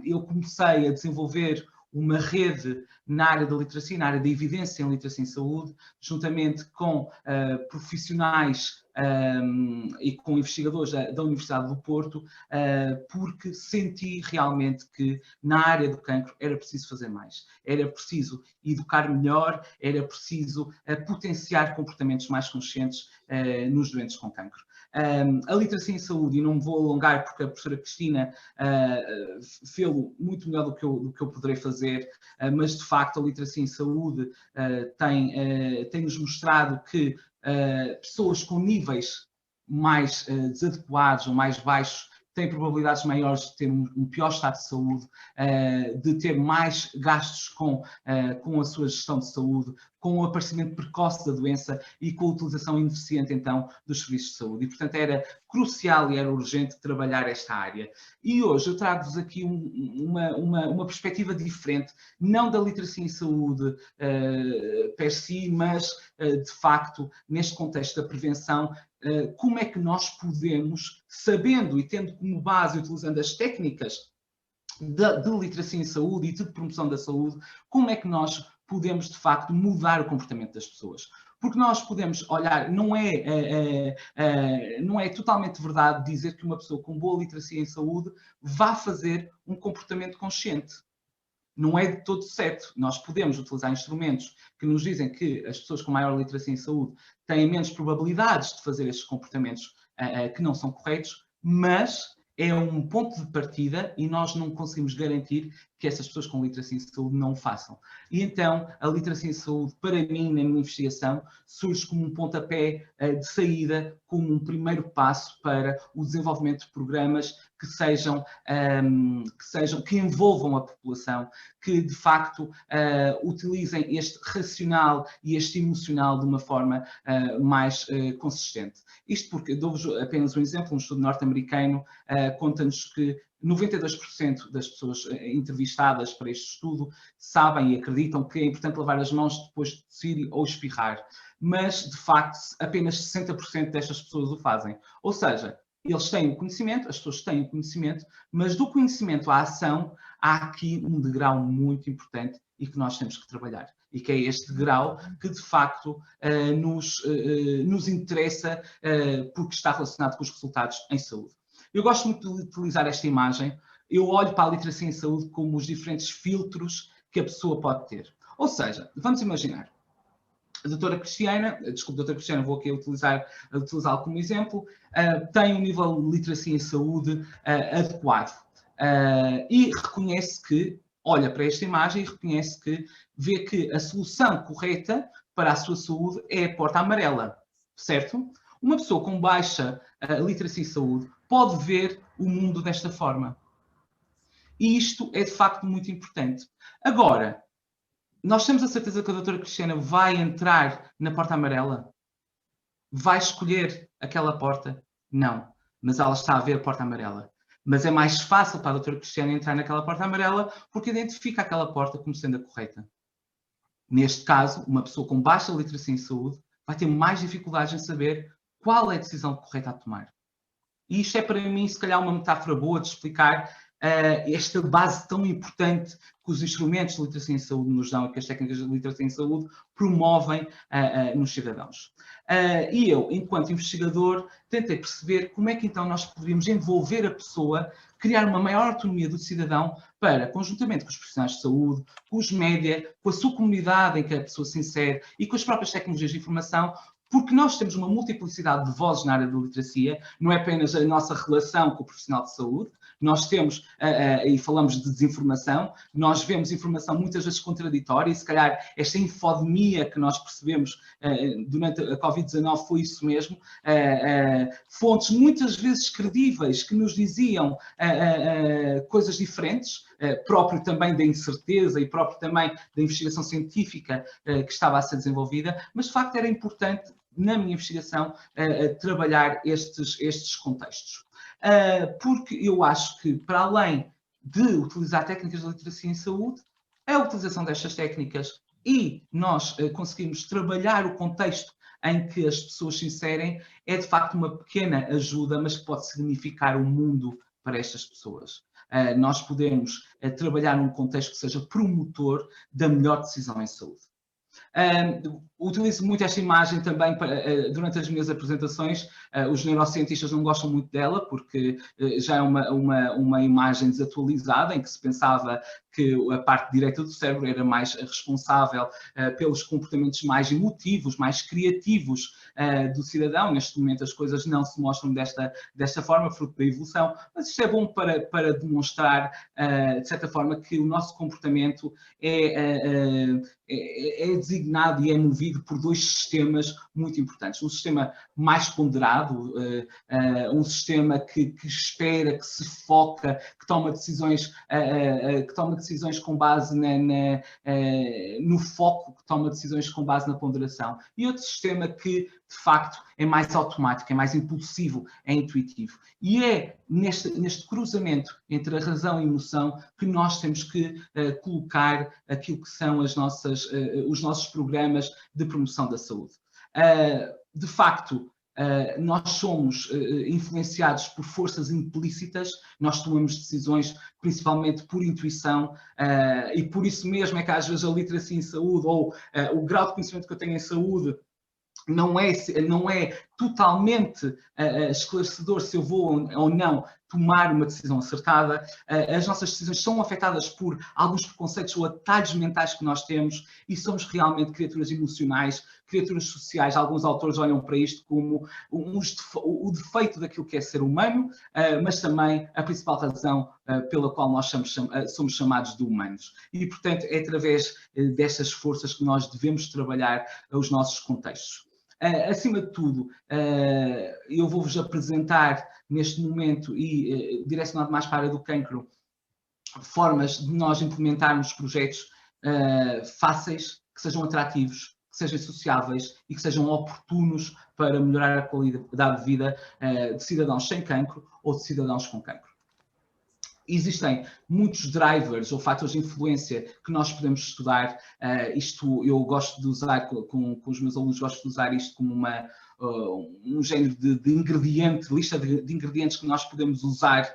Eu comecei a desenvolver uma rede na área da literacia, na área da evidência em literacia em saúde, juntamente com profissionais e com investigadores da Universidade do Porto, porque senti realmente que na área do cancro era preciso fazer mais. Era preciso educar melhor, era preciso potenciar comportamentos mais conscientes nos doentes com cancro. A literacia em saúde, e não me vou alongar porque a professora Cristina fez-lo muito melhor do que eu poderei fazer, mas de facto a literacia em saúde tem-nos mostrado que pessoas com níveis mais desadequados ou mais baixos têm probabilidades maiores de ter um pior estado de saúde, de ter mais gastos com a sua gestão de saúde, com o aparecimento precoce da doença e com a utilização ineficiente, então, dos serviços de saúde. E, portanto, era crucial e era urgente trabalhar esta área. E hoje eu trago-vos aqui uma perspectiva diferente, não da literacia em saúde per si, mas, de facto, neste contexto da prevenção, como é que nós podemos, sabendo e tendo como base, utilizando as técnicas de literacia em saúde e de promoção da saúde, como é que nós podemos, de facto, mudar o comportamento das pessoas. Porque nós podemos olhar, não é totalmente verdade dizer que uma pessoa com boa literacia em saúde vá fazer um comportamento consciente. Não é de todo certo. Nós podemos utilizar instrumentos que nos dizem que as pessoas com maior literacia em saúde têm menos probabilidades de fazer estes comportamentos que não são corretos, mas é um ponto de partida e nós não conseguimos garantir que essas pessoas com literacia em saúde não o façam. E então, a literacia em saúde, para mim, na minha investigação, surge como um pontapé de saída, como um primeiro passo para o desenvolvimento de programas que envolvam a população, que de facto utilizem este racional e este emocional de uma forma mais consistente. Isto porque, dou-vos apenas um exemplo, um estudo norte-americano conta-nos que 92% das pessoas entrevistadas para este estudo sabem e acreditam que é importante lavar as mãos depois de tossir ou espirrar, mas de facto apenas 60% destas pessoas o fazem. Ou seja, eles têm o conhecimento, as pessoas têm o conhecimento, mas do conhecimento à ação há aqui um degrau muito importante e que nós temos que trabalhar. E que é este degrau que, de facto, nos interessa porque está relacionado com os resultados em saúde. Eu gosto muito de utilizar esta imagem. Eu olho para a literacia em saúde como os diferentes filtros que a pessoa pode ter. Ou seja, vamos imaginar, a doutora Cristiana, vou aqui utilizá-lo como exemplo, tem um nível de literacia em saúde adequado e reconhece que, olha para esta imagem e reconhece que, vê que a solução correta para a sua saúde é a porta amarela, certo? Uma pessoa com baixa literacia em saúde pode ver o mundo desta forma. E isto é, de facto, muito importante. Agora, nós temos a certeza que a doutora Cristiana vai entrar na porta amarela? Vai escolher aquela porta? Não. Mas ela está a ver a porta amarela. Mas é mais fácil para a doutora Cristiana entrar naquela porta amarela porque identifica aquela porta como sendo a correta. Neste caso, uma pessoa com baixa literacia em saúde vai ter mais dificuldades em saber qual é a decisão correta a tomar. E isto é, para mim, se calhar, uma metáfora boa de explicar esta base tão importante que os instrumentos de literacia em saúde nos dão e que as técnicas de literacia em saúde promovem nos cidadãos. E eu, enquanto investigador, tentei perceber como é que então nós poderíamos envolver a pessoa, criar uma maior autonomia do cidadão para, conjuntamente com os profissionais de saúde, com os média, com a sua comunidade em que a pessoa se insere e com as próprias tecnologias de informação, porque nós temos uma multiplicidade de vozes na área da literacia, não é apenas a nossa relação com o profissional de saúde, nós temos, e falamos de desinformação, nós vemos informação muitas vezes contraditória e se calhar esta infodemia que nós percebemos durante a Covid-19 foi isso mesmo, fontes muitas vezes credíveis que nos diziam coisas diferentes, próprio também da incerteza e próprio também da investigação científica que estava a ser desenvolvida, mas de facto era importante na minha investigação trabalhar estes contextos. porque eu acho que, para além de utilizar técnicas de literacia em saúde, a utilização destas técnicas e nós conseguimos trabalhar o contexto em que as pessoas se inserem é de facto uma pequena ajuda, mas que pode significar um mundo para estas pessoas. Nós podemos trabalhar num contexto que seja promotor da melhor decisão em saúde. Utilizo muito esta imagem também durante as minhas apresentações. Os neurocientistas não gostam muito dela porque já é uma imagem desatualizada, em que se pensava que a parte direita do cérebro era mais responsável pelos comportamentos mais emotivos, mais criativos do cidadão. Neste momento as coisas não se mostram desta forma, fruto da evolução, mas isto é bom para demonstrar, de certa forma, que o nosso comportamento é designado e é movido por dois sistemas muito importantes. Um sistema mais ponderado, um sistema que espera, que se foca, que toma decisões com base no foco, que toma decisões com base na ponderação. E outro sistema que, de facto, é mais automático, é mais impulsivo, é intuitivo. E é neste cruzamento entre a razão e a emoção que nós temos que colocar aquilo que são os nossos programas de promoção da saúde. De facto, nós somos influenciados por forças implícitas, nós tomamos decisões principalmente por intuição, e por isso mesmo é que às vezes a literacia em saúde ou o grau de conhecimento que eu tenho em saúde não é totalmente esclarecedor se eu vou ou não tomar uma decisão acertada. As nossas decisões são afetadas por alguns preconceitos ou atalhos mentais que nós temos e somos realmente criaturas emocionais, criaturas sociais. Alguns autores olham para isto como o defeito daquilo que é ser humano, mas também a principal razão pela qual nós somos chamados de humanos. E, portanto, é através destas forças que nós devemos trabalhar os nossos contextos. Acima de tudo, eu vou-vos apresentar neste momento e direcionado mais para a área do cancro, formas de nós implementarmos projetos fáceis, que sejam atrativos, que sejam sociáveis e que sejam oportunos para melhorar a qualidade de vida de cidadãos sem cancro ou de cidadãos com cancro. Existem muitos drivers ou fatores de influência que nós podemos estudar. Isto eu gosto de usar, com os meus alunos, gosto de usar isto como um género de ingrediente, lista de ingredientes que nós podemos usar.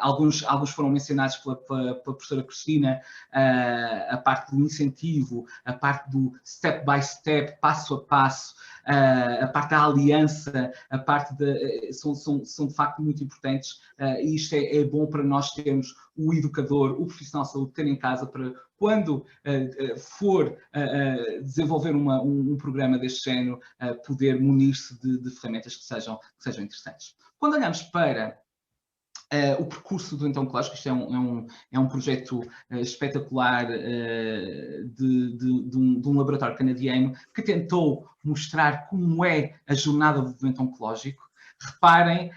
Alguns foram mencionados pela professora Cristina, a parte do incentivo, a parte do step by step, passo a passo, a parte da aliança, a parte são de facto muito importantes, e isto é bom para nós termos o educador, o profissional de saúde ter em casa para quando for desenvolver um programa deste género, poder munir-se de ferramentas que sejam interessantes. Quando olhamos para o percurso do oncológico, isto é um projeto espetacular de um laboratório canadiano que tentou mostrar como é a jornada do doente oncológico. Reparem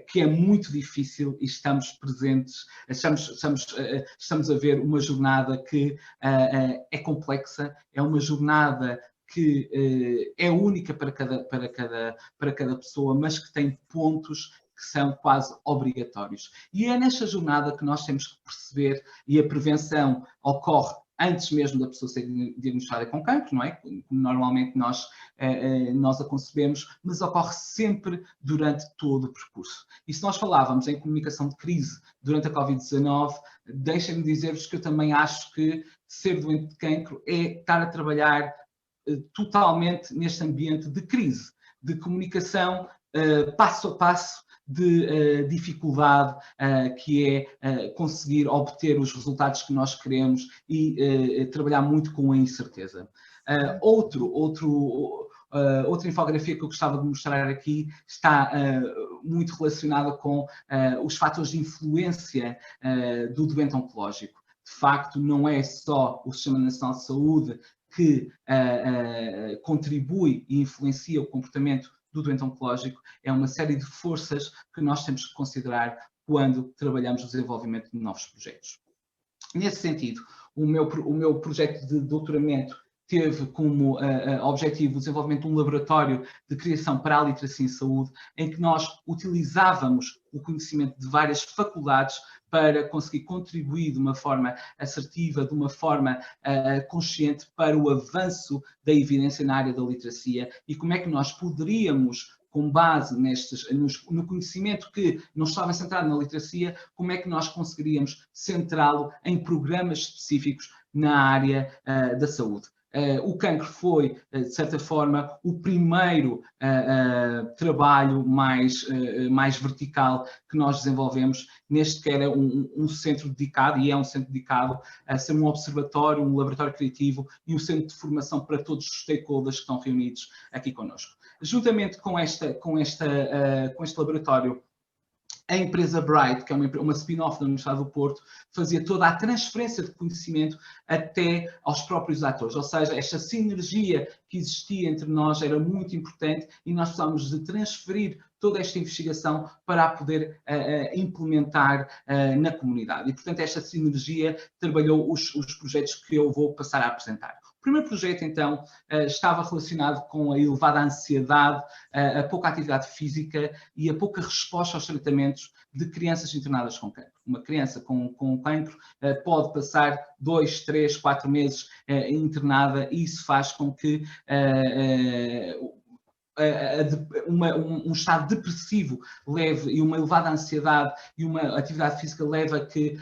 que é muito difícil e estamos presentes, estamos a ver uma jornada que é complexa, é uma jornada que é única para cada pessoa, mas que tem pontos que são quase obrigatórios. E é nesta jornada que nós temos que perceber, e a prevenção ocorre antes mesmo da pessoa ser diagnosticada com cancro, não é? Como normalmente nós a concebemos, mas ocorre sempre durante todo o percurso. E se nós falávamos em comunicação de crise durante a Covid-19, deixem-me dizer-vos que eu também acho que ser doente de cancro é estar a trabalhar totalmente neste ambiente de crise, de comunicação passo a passo, de dificuldade, que é conseguir obter os resultados que nós queremos e trabalhar muito com a incerteza. Outra infografia que eu gostava de mostrar aqui está muito relacionada com os fatores de influência do doente oncológico. De facto, não é só o Sistema Nacional de Saúde que contribui e influencia o comportamento do doente oncológico, é uma série de forças que nós temos que considerar quando trabalhamos o desenvolvimento de novos projetos. Nesse sentido, o meu projeto de doutoramento teve como objetivo o desenvolvimento de um laboratório de criação para a literacia em saúde, em que nós utilizávamos o conhecimento de várias faculdades para conseguir contribuir de uma forma assertiva, de uma forma consciente para o avanço da evidência na área da literacia e como é que nós poderíamos, com base no conhecimento que não estava centrado na literacia, como é que nós conseguiríamos centrá-lo em programas específicos na área da saúde. O cancro foi, de certa forma, o primeiro trabalho mais vertical que nós desenvolvemos neste que era um centro dedicado, e é um centro dedicado a ser um observatório, um laboratório criativo e um centro de formação para todos os stakeholders que estão reunidos aqui connosco. Juntamente com este laboratório, a empresa Bright, que é uma spin-off da Universidade do Porto, fazia toda a transferência de conhecimento até aos próprios atores, ou seja, esta sinergia que existia entre nós era muito importante e nós precisávamos de transferir toda esta investigação para a poder implementar na comunidade. E, portanto, esta sinergia trabalhou os projetos que eu vou passar a apresentar. O primeiro projeto, então, estava relacionado com a elevada ansiedade, a pouca atividade física e a pouca resposta aos tratamentos de crianças internadas com cancro. Uma criança com cancro pode passar 2, 3, 4 meses internada e isso faz com que um estado depressivo leve e uma elevada ansiedade e uma atividade física leva a que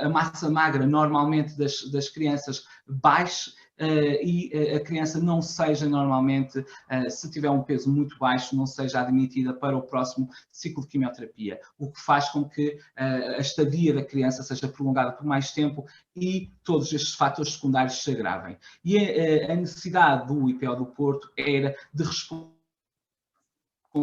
a massa magra normalmente das crianças baixe e a criança não seja normalmente, se tiver um peso muito baixo, não seja admitida para o próximo ciclo de quimioterapia, o que faz com que a estadia da criança seja prolongada por mais tempo e todos estes fatores secundários se agravem. E a necessidade do IPO do Porto era de responder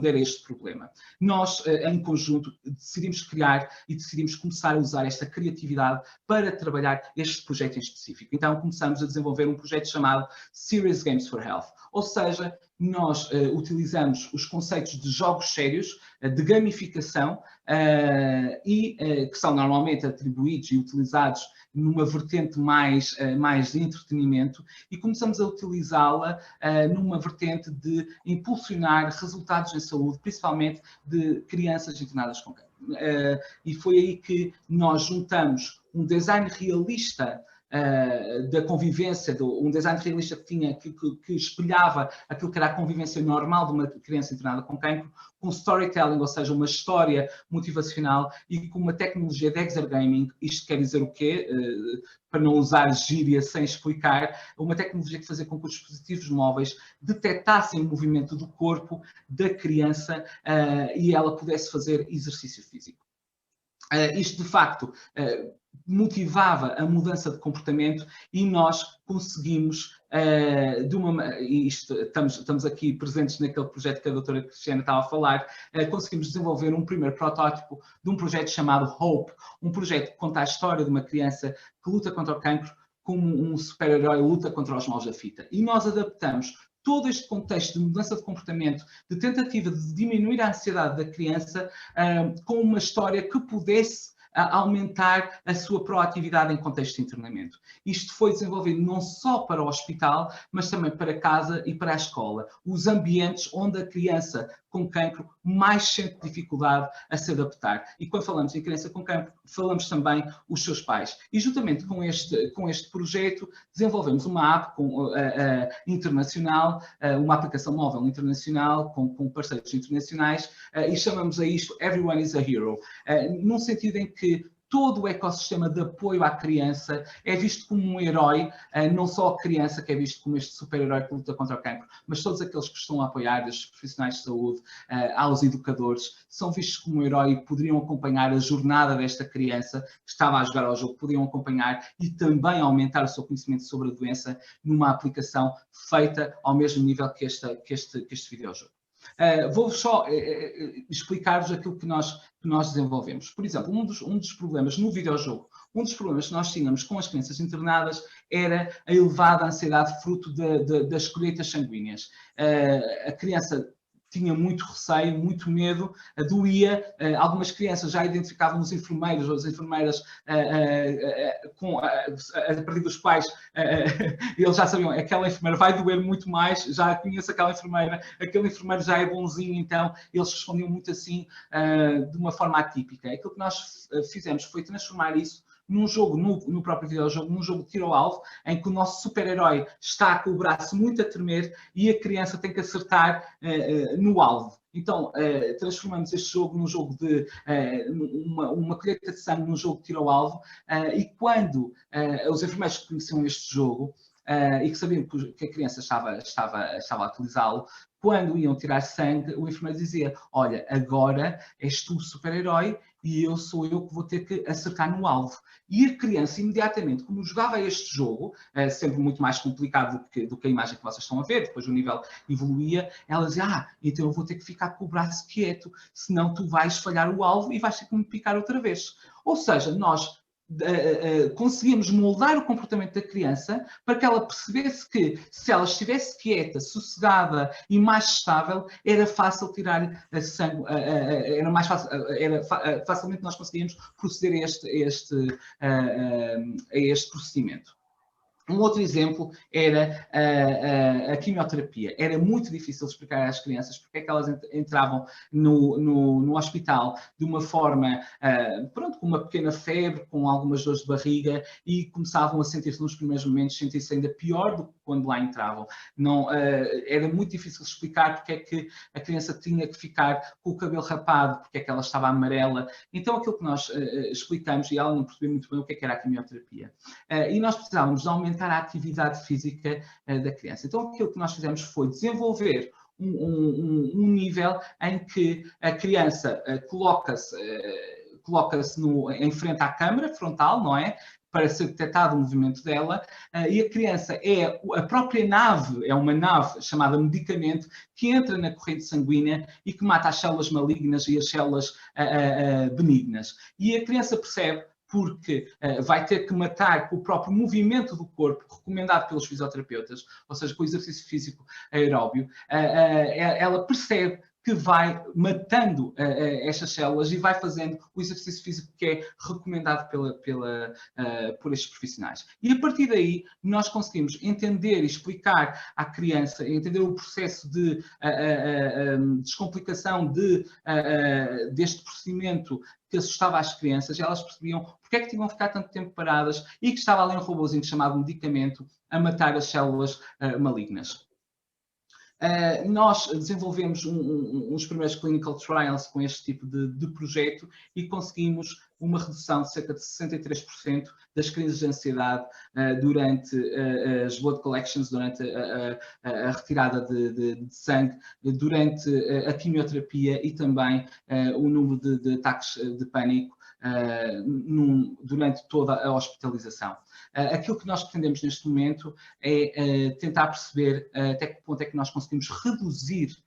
a este problema. Nós, em conjunto, decidimos criar e decidimos começar a usar esta criatividade para trabalhar este projeto em específico. Então, começamos a desenvolver um projeto chamado Serious Games for Health, ou seja, nós utilizamos os conceitos de jogos sérios, de gamificação, que são normalmente atribuídos e utilizados numa vertente mais de entretenimento e começamos a utilizá-la numa vertente de impulsionar resultados em saúde, principalmente de crianças internadas com cancro. E foi aí que nós juntamos um design realista da convivência, um design realista que espelhava aquilo que era a convivência normal de uma criança internada com cancro, com storytelling, ou seja, uma história motivacional e com uma tecnologia de exergaming. Isto quer dizer o quê? Para não usar gíria sem explicar, uma tecnologia que fazia com que os dispositivos móveis detectassem o movimento do corpo da criança e ela pudesse fazer exercício físico. Isto, de facto, motivava a mudança de comportamento e nós conseguimos, estamos aqui presentes naquele projeto que a doutora Cristiana estava a falar, conseguimos desenvolver um primeiro protótipo de um projeto chamado Hope, um projeto que conta a história de uma criança que luta contra o cancro como um super-herói luta contra os maus da fita. E nós adaptamos todo este contexto de mudança de comportamento, de tentativa de diminuir a ansiedade da criança, com uma história que pudesse aumentar a sua proatividade em contexto de internamento. Isto foi desenvolvido não só para o hospital, mas também para casa e para a escola. Os ambientes onde a criança com cancro mais sente dificuldade a se adaptar. E quando falamos em criança com cancro, falamos também os seus pais. E juntamente com este projeto, desenvolvemos uma app internacional, uma aplicação móvel internacional com parceiros internacionais e chamamos a isto Everyone is a Hero, num sentido em que todo o ecossistema de apoio à criança é visto como um herói, não só a criança que é visto como este super-herói que luta contra o cancro, mas todos aqueles que estão a apoiar, desde os profissionais de saúde aos educadores, são vistos como um herói e poderiam acompanhar a jornada desta criança que estava a jogar ao jogo, poderiam acompanhar e também aumentar o seu conhecimento sobre a doença numa aplicação feita ao mesmo nível que este videojogo. Vou só explicar-vos aquilo que nós desenvolvemos. Por exemplo, um dos problemas no videojogo, um dos problemas que nós tínhamos com as crianças internadas era a elevada ansiedade fruto das colheitas sanguíneas. A criança tinha muito receio, muito medo, doía. Algumas crianças já identificavam os enfermeiros ou as enfermeiras a partir dos pais, eles já sabiam, aquela enfermeira vai doer muito mais, já conheço aquela enfermeira, aquele enfermeiro já é bonzinho, então eles respondiam muito assim, de uma forma atípica. Aquilo que nós fizemos foi transformar isso num jogo, no próprio videojogo, num jogo de tiro ao alvo, em que o nosso super-herói está com o braço muito a tremer e a criança tem que acertar no alvo. Então, transformamos este jogo num jogo de uma colheita de sangue, num jogo de tiro ao alvo, e quando os enfermeiros que conheciam este jogo e que sabiam que a criança estava a utilizá-lo, quando iam tirar sangue, o enfermeiro dizia: olha, agora és tu o super-herói e sou eu que vou ter que acertar no alvo. E a criança, imediatamente, como jogava este jogo, sempre muito mais complicado do que a imagem que vocês estão a ver, depois o nível evoluía, ela dizia: então eu vou ter que ficar com o braço quieto, senão tu vais falhar o alvo e vais ter que me picar outra vez. Ou seja, nós conseguimos moldar o comportamento da criança para que ela percebesse que, se ela estivesse quieta, sossegada e mais estável, era fácil tirar a sangue, era mais fácil, facilmente nós conseguíamos proceder a este procedimento. Um outro exemplo era a quimioterapia. Era muito difícil explicar às crianças porque é que elas entravam no hospital de uma forma, pronto, com uma pequena febre, com algumas dores de barriga, e começavam a sentir-se nos primeiros momentos, sentir-se ainda pior do que quando lá entravam. Não, era muito difícil explicar porque é que a criança tinha que ficar com o cabelo rapado, porque é que ela estava amarela. Então aquilo que nós explicamos, e ela não percebeu muito bem o que é que era a quimioterapia. E nós precisávamos de aumentar a atividade física da criança. Então aquilo que nós fizemos foi desenvolver um nível em que a criança coloca-se em frente à câmara frontal, não é? Para ser detectado o movimento dela, e a criança é a própria nave, é uma nave chamada medicamento, que entra na corrente sanguínea e que mata as células malignas e as células benignas. E a criança percebe, porque vai ter que matar com o próprio movimento do corpo, recomendado pelos fisioterapeutas, ou seja, com o exercício físico aeróbio, ela percebe que vai matando estas células e vai fazendo o exercício físico que é recomendado por estes profissionais. E a partir daí, nós conseguimos entender e explicar à criança, entender o processo de descomplicação deste procedimento que assustava as crianças, e elas percebiam porque é que tinham que ficar tanto tempo paradas e que estava ali um robôzinho chamado medicamento a matar as células malignas. Nós desenvolvemos uns primeiros clinical trials com este tipo de projeto e conseguimos uma redução de cerca de 63% das crises de ansiedade durante as blood collections, durante a retirada de sangue, durante a quimioterapia e também o número de ataques de pânico durante toda a hospitalização. Aquilo que nós pretendemos neste momento é tentar perceber até que ponto é que nós conseguimos reduzir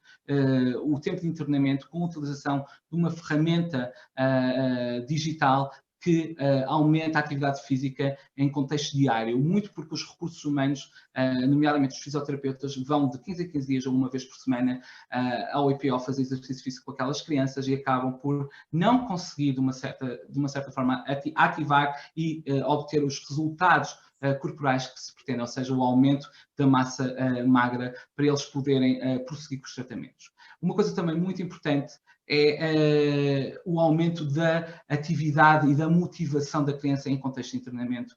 o tempo de internamento com a utilização de uma ferramenta digital que aumenta a atividade física em contexto diário, muito porque os recursos humanos, nomeadamente os fisioterapeutas, vão de 15 a 15 dias ou uma vez por semana ao IPO fazer exercício físico com aquelas crianças e acabam por não conseguir, de uma certa forma, ativar e obter os resultados corporais que se pretendem, ou seja, o aumento da massa magra para eles poderem prosseguir com os tratamentos. Uma coisa também muito importante é o aumento da atividade e da motivação da criança em contexto de internamento.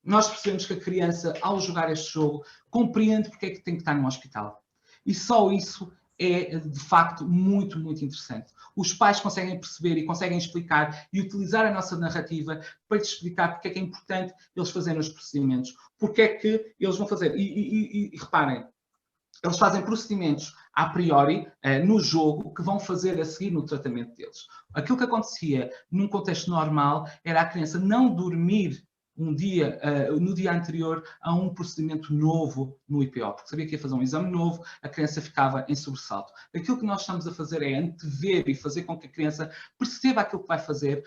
Nós percebemos que a criança, ao jogar este jogo, compreende porque é que tem que estar no hospital. E só isso é, de facto, muito, muito interessante. Os pais conseguem perceber e conseguem explicar e utilizar a nossa narrativa para lhes explicar porque é que é importante eles fazerem os procedimentos, porque é que eles vão fazer. E reparem, eles fazem procedimentos a priori no jogo que vão fazer a seguir no tratamento deles. Aquilo que acontecia num contexto normal era a criança não dormir no dia anterior a um procedimento novo no IPO, porque sabia que ia fazer um exame novo, a criança ficava em sobressalto. Aquilo que nós estamos a fazer é antever e fazer com que a criança perceba aquilo que vai fazer,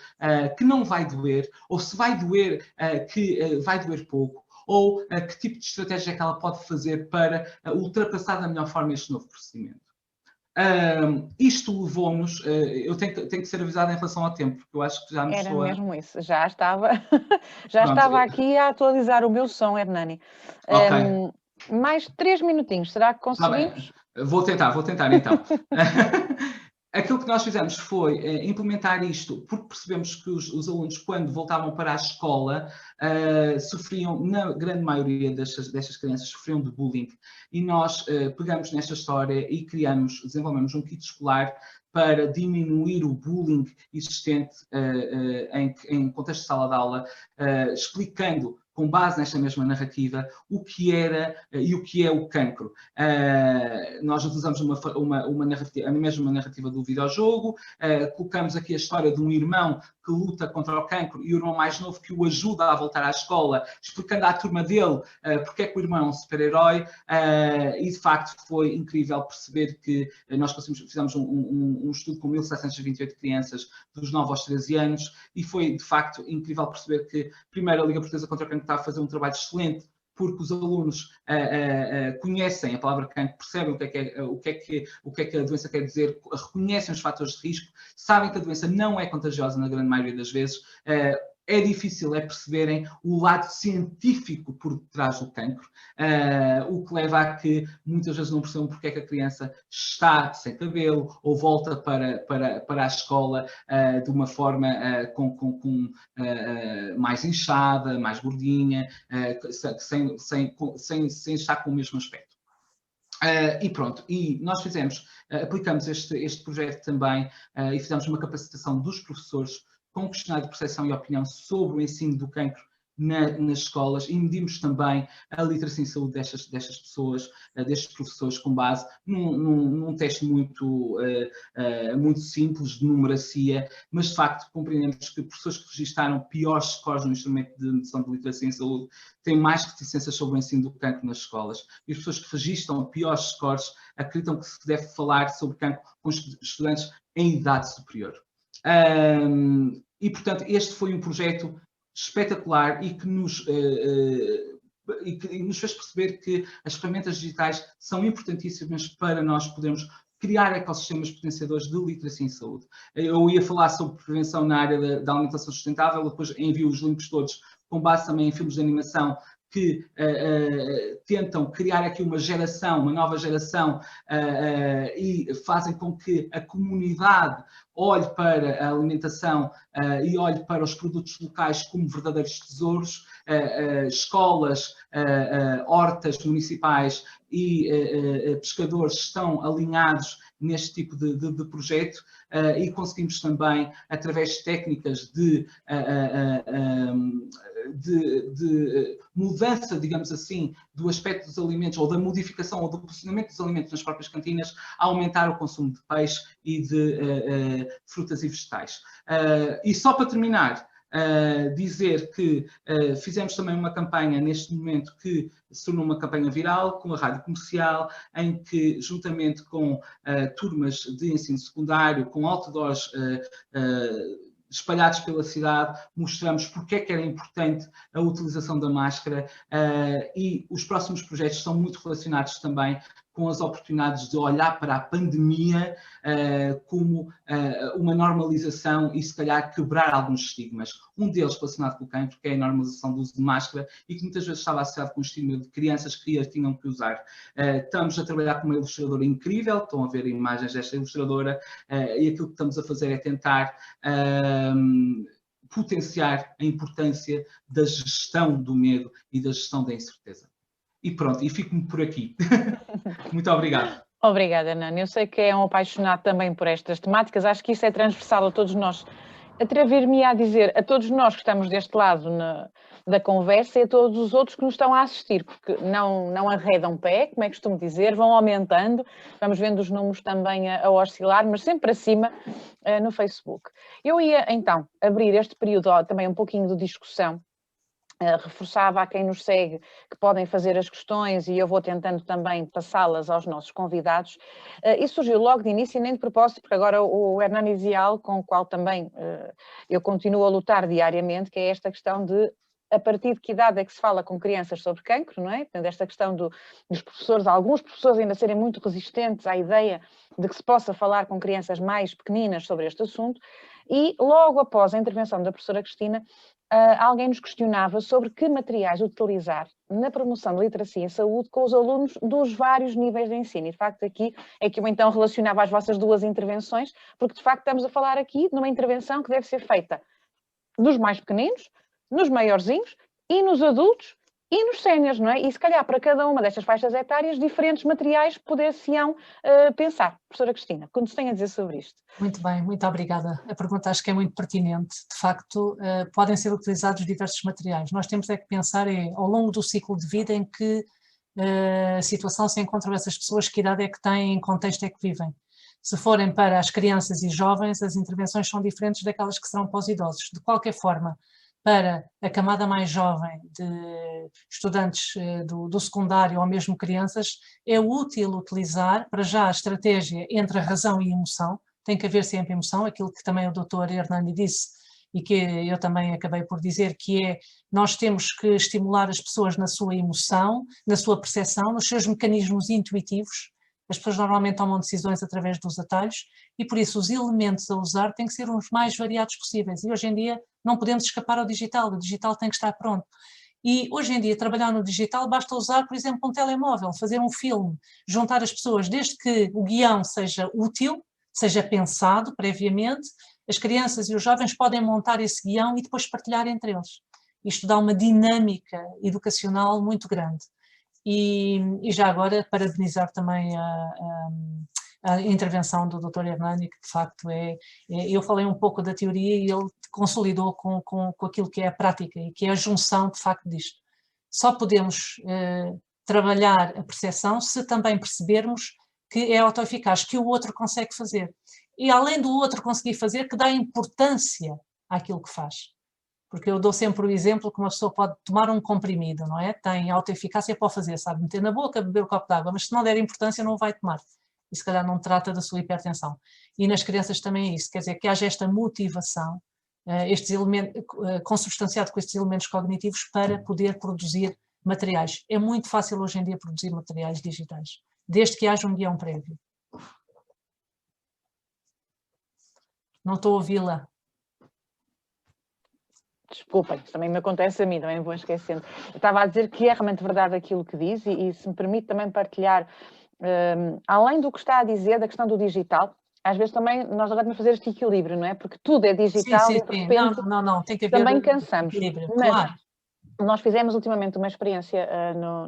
que não vai doer, ou se vai doer, que vai doer pouco, ou que tipo de estratégia é que ela pode fazer para ultrapassar da melhor forma este novo procedimento. Isto levou-nos, eu tenho que ser avisado em relação ao tempo, porque eu acho que já me estou a... Era mesmo isso, já estava, já Pronto, estava aqui a atualizar o meu som, Hernani. ok, Mais 3 minutinhos, será que está bem. conseguimos? Vou tentar então. Aquilo que nós fizemos foi implementar isto, porque percebemos que os alunos, quando voltavam para a escola, sofriam, na grande maioria destas crianças, sofriam de bullying. E nós pegamos nesta história e desenvolvemos um kit escolar para diminuir o bullying existente em contexto de sala de aula, explicando, com base nesta mesma narrativa, o que era e o que é o cancro. Nós utilizamos uma narrativa, a mesma narrativa do videojogo, colocamos aqui a história de um irmão que luta contra o cancro e o irmão mais novo que o ajuda a voltar à escola, explicando à turma dele porque é que o irmão é um super-herói, e de facto foi incrível perceber que nós fizemos um estudo com 1.728 crianças dos 9 aos 13 anos e foi de facto incrível perceber que, primeiro, a Liga Portuguesa contra o Cancro está a fazer um trabalho excelente, porque os alunos conhecem a palavra cancro, percebem o que é que a doença quer dizer, reconhecem os fatores de risco, sabem que a doença não é contagiosa na grande maioria das vezes. É difícil perceberem o lado científico por trás do cancro, o que leva a que muitas vezes não percebam porque é que a criança está sem cabelo ou volta para a escola de uma forma mais inchada, mais gordinha, sem estar com o mesmo aspecto. E pronto, e nós aplicamos este projeto também e fizemos uma capacitação dos professores com um questionário de percepção e opinião sobre o ensino do cancro nas escolas e medimos também a literacia em saúde destas pessoas, destes professores, com base num teste muito simples de numeracia, mas de facto compreendemos que professores que registaram piores scores no instrumento de medição de literacia em saúde têm mais reticências sobre o ensino do cancro nas escolas. E as pessoas que registram piores scores acreditam que se deve falar sobre cancro com estudantes em idade superior. E, portanto, este foi um projeto espetacular e que nos fez perceber que as ferramentas digitais são importantíssimas para nós podermos criar ecossistemas potenciadores de literacia em saúde. Eu ia falar sobre prevenção na área da alimentação sustentável, depois envio os links todos com base também em filmes de animação que tentam criar aqui uma nova geração, e fazem com que a comunidade olhe para a alimentação e olhe para os produtos locais como verdadeiros tesouros. Escolas, hortas municipais e pescadores estão alinhados neste tipo de projeto e conseguimos também, através de técnicas de mudança, digamos assim, do aspecto dos alimentos ou da modificação ou do posicionamento dos alimentos nas próprias cantinas, aumentar o consumo de peixe e de frutas e vegetais. E só para terminar, dizer que fizemos também uma campanha neste momento que se tornou uma campanha viral com a rádio comercial, em que juntamente com turmas de ensino secundário, com outdoors espalhados pela cidade, mostramos porque é que era importante a utilização da máscara, e os próximos projetos estão muito relacionados também com as oportunidades de olhar para a pandemia como uma normalização e, se calhar, quebrar alguns estigmas. Um deles relacionado com o cancro, que é a normalização do uso de máscara e que muitas vezes estava associado com o estigma de crianças que a tinham que usar. Estamos a trabalhar com uma ilustradora incrível, estão a ver imagens desta ilustradora, e aquilo que estamos a fazer é tentar potenciar a importância da gestão do medo e da gestão da incerteza. E pronto, e fico-me por aqui. Muito obrigado. Obrigada, Nani. Eu sei que é um apaixonado também por estas temáticas. Acho que isso é transversal a todos nós. Atrever-me a dizer a todos nós que estamos deste lado da conversa e a todos os outros que nos estão a assistir, porque não arredam pé, como é que costumo dizer, vão aumentando, vamos vendo os números também a oscilar, mas sempre acima no Facebook. Eu ia então abrir este período também um pouquinho de discussão. Reforçava a quem nos segue que podem fazer as questões e eu vou tentando também passá-las aos nossos convidados. E surgiu logo de início, nem de propósito, porque agora o Hernani Zial, com o qual também eu continuo a lutar diariamente, que é esta questão de a partir de que idade é que se fala com crianças sobre cancro, não é? Portanto, esta questão dos professores, alguns professores ainda serem muito resistentes à ideia de que se possa falar com crianças mais pequeninas sobre este assunto, e logo após a intervenção da professora Cristina, alguém nos questionava sobre que materiais utilizar na promoção da literacia em saúde com os alunos dos vários níveis de ensino. E de facto aqui é que eu então relacionava as vossas duas intervenções, porque de facto estamos a falar aqui de uma intervenção que deve ser feita nos mais pequeninos, nos maiorzinhos e nos adultos e nos séniores, não é? E se calhar para cada uma destas faixas etárias diferentes materiais poder-se-ão pensar. Professora Cristina, o que nos tem a dizer sobre isto? Muito bem, muito obrigada. A pergunta acho que é muito pertinente. De facto, podem ser utilizados diversos materiais. Nós temos é que pensar ao longo do ciclo de vida em que situação se encontram essas pessoas, que idade é que têm, em que contexto é que vivem. Se forem para as crianças e jovens, as intervenções são diferentes daquelas que serão para os idosos. De qualquer forma, para a camada mais jovem de estudantes do secundário ou mesmo crianças, é útil utilizar, para já, a estratégia entre a razão e a emoção. Tem que haver sempre emoção, aquilo que também o Dr. Hernani disse e que eu também acabei por dizer, que é, nós temos que estimular as pessoas na sua emoção, na sua percepção, nos seus mecanismos intuitivos. As pessoas normalmente tomam decisões através dos atalhos e por isso os elementos a usar têm que ser os mais variados possíveis. E hoje em dia não podemos escapar ao digital, o digital tem que estar pronto. E hoje em dia trabalhar no digital basta usar, por exemplo, um telemóvel, fazer um filme, juntar as pessoas, desde que o guião seja útil, seja pensado previamente, as crianças e os jovens podem montar esse guião e depois partilhar entre eles. Isto dá uma dinâmica educacional muito grande. E já agora parabenizar também a intervenção do Dr. Hernani, que de facto eu falei um pouco da teoria e ele consolidou com aquilo que é a prática e que é a junção de facto disto. Só podemos trabalhar a percepção se também percebermos que é autoeficaz, que o outro consegue fazer. E além do outro conseguir fazer, que dá importância àquilo que faz. Porque eu dou sempre o exemplo que uma pessoa pode tomar um comprimido, não é? Tem autoeficácia para o fazer, sabe meter na boca, beber um copo de água, mas se não der importância não o vai tomar. E se calhar não trata da sua hipertensão. E nas crianças também é isso, quer dizer, que haja esta motivação, estes elementos, consubstanciado com estes elementos cognitivos para poder produzir materiais. É muito fácil hoje em dia produzir materiais digitais, desde que haja um guião prévio. Não estou a ouvi-la. Desculpem, também me acontece a mim, também me vou esquecendo. Eu estava a dizer que é realmente verdade aquilo que diz e se me permite também partilhar, além do que está a dizer da questão do digital, às vezes também nós agora temos que fazer este equilíbrio, não é? Porque tudo é digital sim, e de repente não, tem que haver também cansamos. equilíbrio, Mas claro. nós fizemos ultimamente uma experiência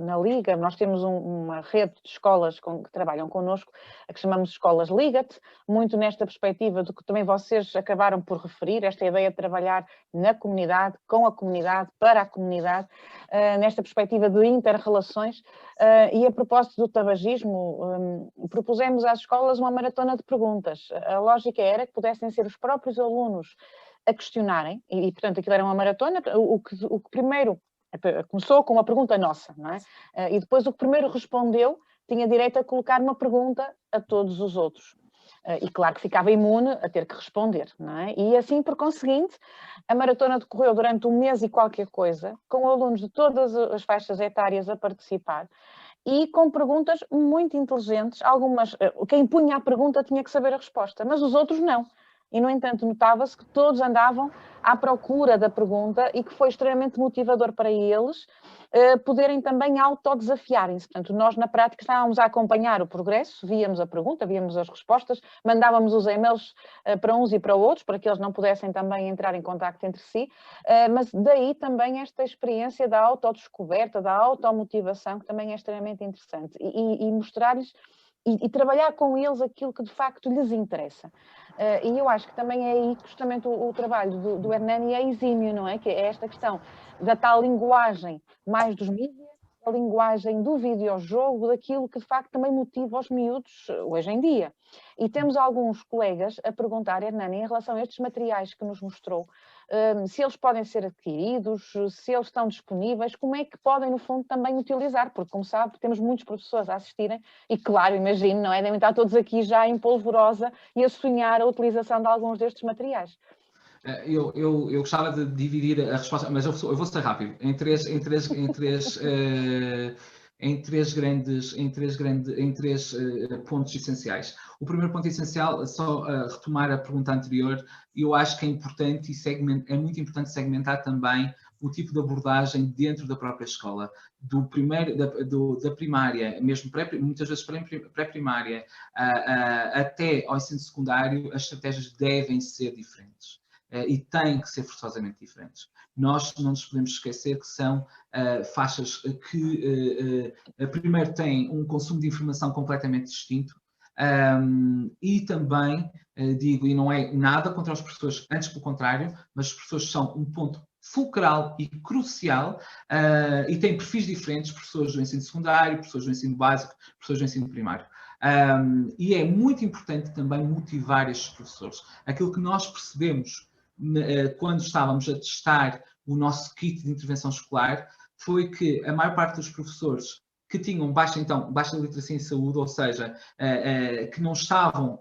na Liga, nós temos uma rede de escolas que trabalham connosco, a que chamamos de Escolas Liga-te, muito nesta perspectiva do que também vocês acabaram por referir, esta ideia de trabalhar na comunidade, com a comunidade, para a comunidade, nesta perspectiva de inter-relações, e a propósito do tabagismo, propusemos às escolas uma maratona de perguntas. A lógica era que pudessem ser os próprios alunos a questionarem, e portanto aquilo era uma maratona, o que primeiro começou com uma pergunta nossa, não é? E depois o que primeiro respondeu tinha direito a colocar uma pergunta a todos os outros. E claro que ficava imune a ter que responder, não é? E assim, por conseguinte, a maratona decorreu durante 1 mês e qualquer coisa, com alunos de todas as faixas etárias a participar, e com perguntas muito inteligentes, algumas, quem punha a pergunta tinha que saber a resposta, mas os outros não. E, no entanto, notava-se que todos andavam à procura da pergunta e que foi extremamente motivador para eles poderem também autodesafiarem-se. Portanto, nós, na prática, estávamos a acompanhar o progresso, víamos a pergunta, víamos as respostas, mandávamos os e-mails para uns e para outros, para que eles não pudessem também entrar em contacto entre si, mas daí também esta experiência da autodescoberta, da automotivação, que também é extremamente interessante. E mostrar-lhes e trabalhar com eles aquilo que de facto lhes interessa. E eu acho que também é aí que justamente o trabalho do Hernani é exímio, não é? Que é esta questão da tal linguagem mais dos mídias, a linguagem do videojogo, daquilo que de facto também motiva os miúdos hoje em dia. E temos alguns colegas a perguntar, Hernani, em relação a estes materiais que nos mostrou, se eles podem ser adquiridos, se eles estão disponíveis, como é que podem, no fundo, também utilizar, porque, como sabe, temos muitos professores a assistirem e, claro, imagino, não é? Devem estar todos aqui já em polvorosa e a sonhar a utilização de alguns destes materiais. Eu gostava de dividir a resposta, mas eu vou ser rápido, em três pontos essenciais. O primeiro ponto essencial, só retomar a pergunta anterior, eu acho que é importante é muito importante segmentar também o tipo de abordagem dentro da própria escola, da primária, mesmo muitas vezes pré-primária, até ao ensino secundário, as estratégias devem ser diferentes. E têm que ser forçosamente diferentes. Nós não nos podemos esquecer que são faixas que, primeiro, têm um consumo de informação completamente distinto, e também, digo, e não é nada contra os professores, antes pelo contrário, mas os professores são um ponto fulcral e crucial, e têm perfis diferentes, professores do ensino secundário, professores do ensino básico, professores do ensino primário. E é muito importante também motivar estes professores. Aquilo que nós percebemos quando estávamos a testar o nosso kit de intervenção escolar foi que a maior parte dos professores que tinham baixa literacia em saúde, ou seja, que não estavam,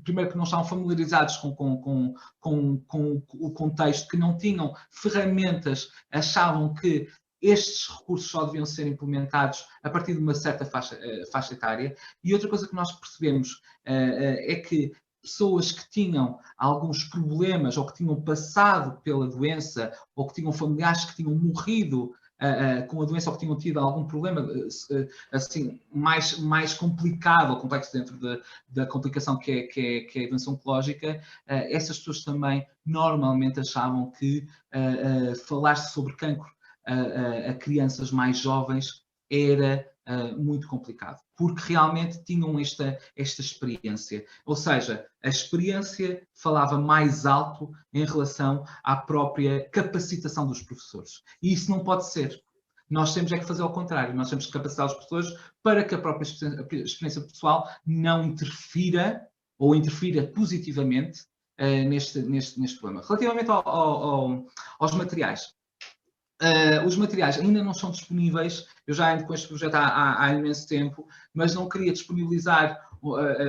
primeiro que não estavam familiarizados com o contexto, que não tinham ferramentas, achavam que estes recursos só deviam ser implementados a partir de uma certa faixa etária. E outra coisa que nós percebemos é que pessoas que tinham alguns problemas ou que tinham passado pela doença ou que tinham familiares que tinham morrido com a doença ou que tinham tido algum problema assim, mais complicado ou complexo dentro da complicação que é a doença oncológica, essas pessoas também normalmente achavam que falar-se sobre cancro a crianças mais jovens era muito complicado, porque realmente tinham esta experiência. Ou seja, a experiência falava mais alto em relação à própria capacitação dos professores. E isso não pode ser. Nós temos é que fazer ao contrário. Nós temos que capacitar os professores para que a própria experiência pessoal não interfira ou interfira positivamente neste problema. Relativamente aos materiais, os materiais ainda não são disponíveis, eu já ando com este projeto há imenso tempo, mas não queria disponibilizar,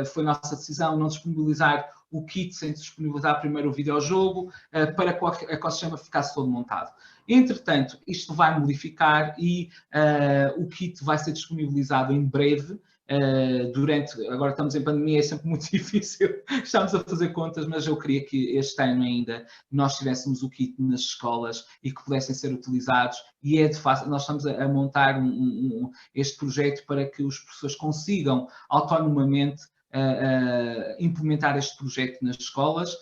foi nossa decisão não disponibilizar o kit sem disponibilizar primeiro o videojogo, para que o ecossistema ficasse todo montado. Entretanto, isto vai modificar e o kit vai ser disponibilizado em breve. Agora estamos em pandemia, é sempre muito difícil, estamos a fazer contas, mas eu queria que este ano ainda nós tivéssemos o kit nas escolas e que pudessem ser utilizados, e nós estamos a montar este projeto para que os professores consigam autonomamente implementar este projeto nas escolas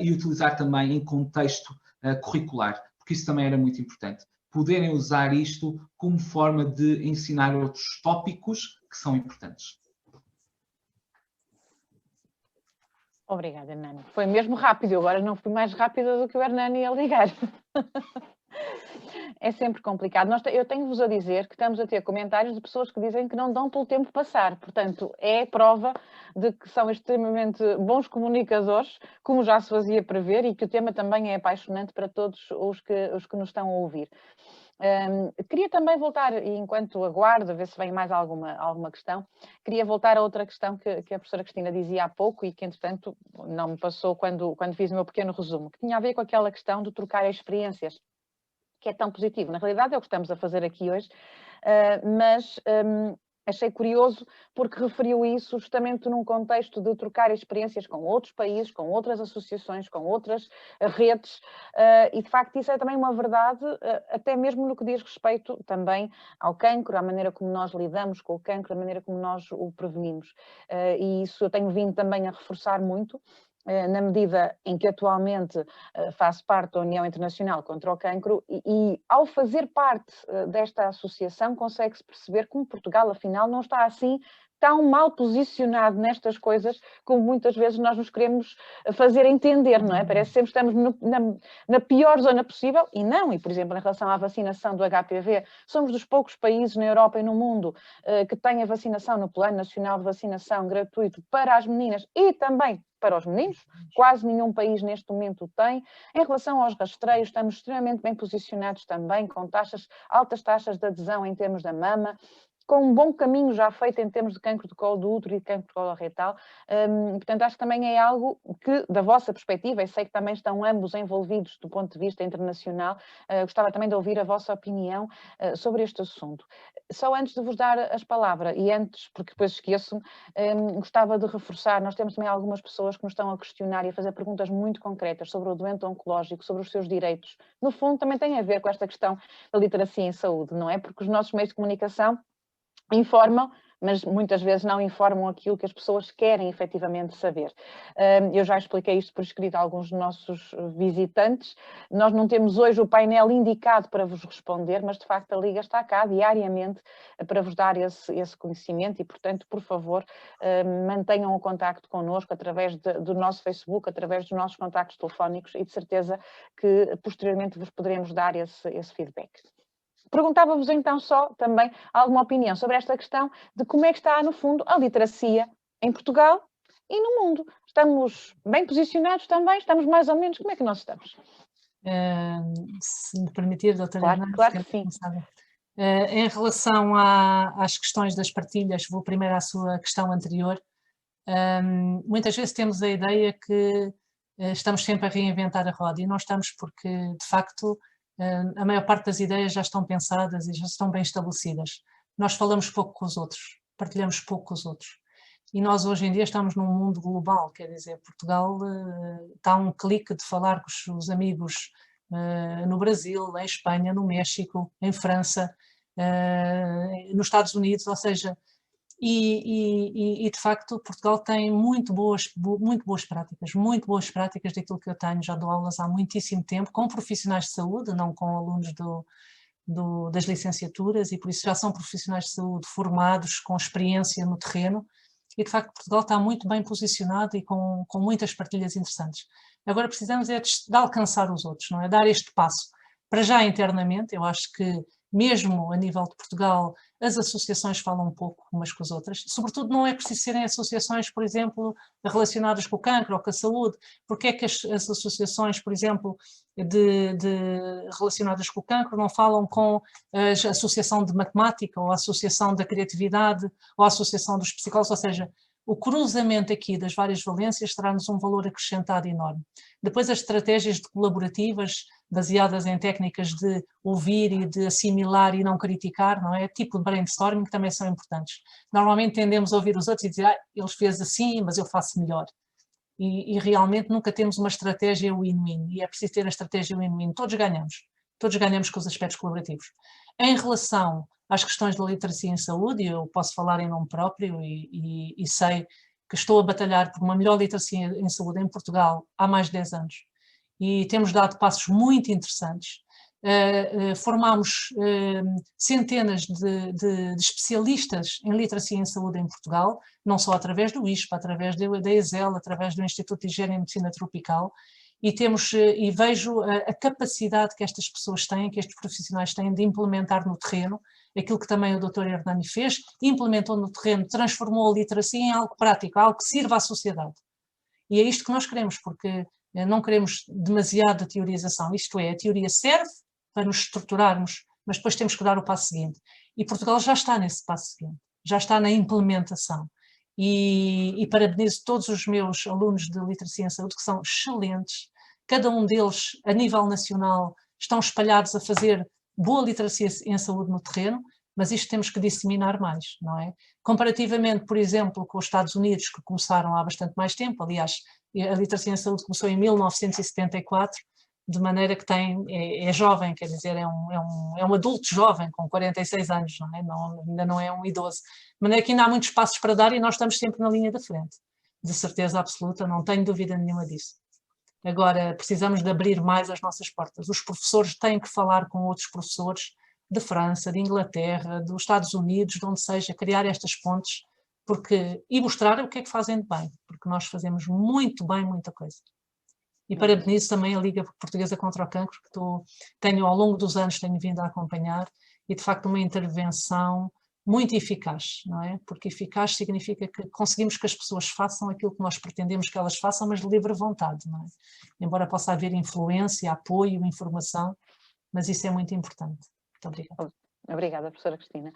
e utilizar também em contexto curricular, porque isso também era muito importante. Poderem usar isto como forma de ensinar outros tópicos que são importantes. Obrigada, Hernani. Foi mesmo rápido, agora não fui mais rápida do que o Hernani a ligar. É sempre complicado. Eu tenho-vos a dizer que estamos a ter comentários de pessoas que dizem que não dão pelo tempo passar. Portanto, é prova de que são extremamente bons comunicadores, como já se fazia prever, e que o tema também é apaixonante para todos os que nos estão a ouvir. Queria também voltar, e enquanto aguardo, a ver se vem mais alguma questão, queria voltar a outra questão que a professora Cristina dizia há pouco e que, entretanto, não me passou quando fiz o meu pequeno resumo, que tinha a ver com aquela questão de trocar experiências, que é tão positivo. Na realidade é o que estamos a fazer aqui hoje, mas achei curioso porque referiu isso justamente num contexto de trocar experiências com outros países, com outras associações, com outras redes, e de facto isso é também uma verdade, até mesmo no que diz respeito também ao cancro, à maneira como nós lidamos com o cancro, à maneira como nós o prevenimos. E isso eu tenho vindo também a reforçar muito, na medida em que atualmente faço parte da União Internacional contra o Cancro e ao fazer parte desta associação consegue-se perceber como Portugal afinal não está assim tão mal posicionado nestas coisas como muitas vezes nós nos queremos fazer entender, não é? Parece que sempre estamos na pior zona possível e não, e por exemplo em relação à vacinação do HPV, somos dos poucos países na Europa e no mundo que têm a vacinação no Plano Nacional de Vacinação gratuito para as meninas e também para os meninos, quase nenhum país neste momento o tem. Em relação aos rastreios, estamos extremamente bem posicionados também, com altas taxas de adesão em termos da mama. com um bom caminho já feito em termos de cancro de colo do útero e de cancro de colo retal. Portanto, acho que também é algo que, da vossa perspectiva, e sei que também estão ambos envolvidos do ponto de vista internacional, gostava também de ouvir a vossa opinião sobre este assunto. Só antes de vos dar as palavras, e antes, porque depois esqueço-me, gostava de reforçar, nós temos também algumas pessoas que nos estão a questionar e a fazer perguntas muito concretas sobre o doente oncológico, sobre os seus direitos. No fundo, também tem a ver com esta questão da literacia em saúde, não é? Porque os nossos meios de comunicação informam, mas muitas vezes não informam aquilo que as pessoas querem efetivamente saber. Eu já expliquei isto por escrito a alguns dos nossos visitantes. Nós não temos hoje o painel indicado para vos responder, mas de facto a Liga está cá diariamente para vos dar esse conhecimento e, portanto, por favor, mantenham o contacto connosco através do nosso Facebook, através dos nossos contactos telefónicos e de certeza que posteriormente vos poderemos dar esse feedback. Perguntava-vos então só também alguma opinião sobre esta questão de como é que está, no fundo, a literacia em Portugal e no mundo. Estamos bem posicionados também? Estamos mais ou menos? Como é que nós estamos? Se me permitir, doutora Hernandes, claro que sim. Em relação às questões das partilhas, vou primeiro à sua questão anterior. Muitas vezes temos a ideia que estamos sempre a reinventar a roda e não estamos, porque de facto a maior parte das ideias já estão pensadas e já estão bem estabelecidas. Nós falamos pouco com os outros, partilhamos pouco com os outros. E nós hoje em dia estamos num mundo global, quer dizer, Portugal está a um clique de falar com os amigos no Brasil, em Espanha, no México, em França, nos Estados Unidos, ou seja, e de facto Portugal tem muito boas práticas daquilo que eu tenho, já dou aulas há muitíssimo tempo, com profissionais de saúde, não com alunos das licenciaturas, e por isso já são profissionais de saúde formados, com experiência no terreno, e de facto Portugal está muito bem posicionado e com muitas partilhas interessantes. Agora precisamos é de alcançar os outros, não é? Dar este passo. Para já internamente, eu acho que mesmo a nível de Portugal, as associações falam um pouco umas com as outras, sobretudo não é preciso serem associações, por exemplo, relacionadas com o cancro ou com a saúde. Porque é que as associações, por exemplo, relacionadas com o cancro não falam com a associação de matemática ou a associação da criatividade ou a associação dos psicólogos, ou seja, o cruzamento aqui das várias valências traz-nos um valor acrescentado enorme. Depois as estratégias colaborativas, baseadas em técnicas de ouvir e de assimilar e não criticar, não é? Tipo de brainstorming, que também são importantes. Normalmente tendemos a ouvir os outros e dizer, eles fez assim, mas eu faço melhor. E realmente nunca temos uma estratégia win-win, e é preciso ter a estratégia win-win. Todos ganhamos com os aspectos colaborativos. Em relação às questões da literacia em saúde, eu posso falar em nome próprio e sei que estou a batalhar por uma melhor literacia em saúde em Portugal há mais de 10 anos. E temos dado passos muito interessantes. Formámos centenas de especialistas em literacia em saúde em Portugal, não só através do ISPA, através da ESEL, através do Instituto de Higiene e Medicina Tropical, e vejo a capacidade que estas pessoas têm, que estes profissionais têm de implementar no terreno, aquilo que também o Dr. Hernani fez, implementou no terreno, transformou a literacia em algo prático, algo que sirva à sociedade. E é isto que nós queremos, porque não queremos demasiada teorização, isto é, a teoria serve para nos estruturarmos, mas depois temos que dar o passo seguinte. E Portugal já está nesse passo seguinte, já está na implementação. E parabenizo todos os meus alunos de literacia em saúde, que são excelentes, cada um deles, a nível nacional, estão espalhados a fazer boa literacia em saúde no terreno, mas isto temos que disseminar mais, não é? Comparativamente, por exemplo, com os Estados Unidos, que começaram há bastante mais tempo, aliás, a literacia em saúde começou em 1974, de maneira que é jovem, quer dizer, é um adulto jovem, com 46 anos, não é? Ainda não é um idoso. De maneira que ainda há muitos passos para dar e nós estamos sempre na linha da frente, de certeza absoluta, não tenho dúvida nenhuma disso. Agora, precisamos de abrir mais as nossas portas. Os professores têm que falar com outros professores de França, de Inglaterra, dos Estados Unidos, de onde seja, criar estas pontes e mostrar o que é que fazem de bem, porque nós fazemos muito bem muita coisa. E parabenizo também a Liga Portuguesa contra o Cancro, que ao longo dos anos tenho vindo a acompanhar, e de facto uma intervenção muito eficaz, não é? Porque eficaz significa que conseguimos que as pessoas façam aquilo que nós pretendemos que elas façam, mas de livre vontade, não é? Embora possa haver influência, apoio, informação, mas isso é muito importante. Muito obrigada. Obrigada, professora Cristina.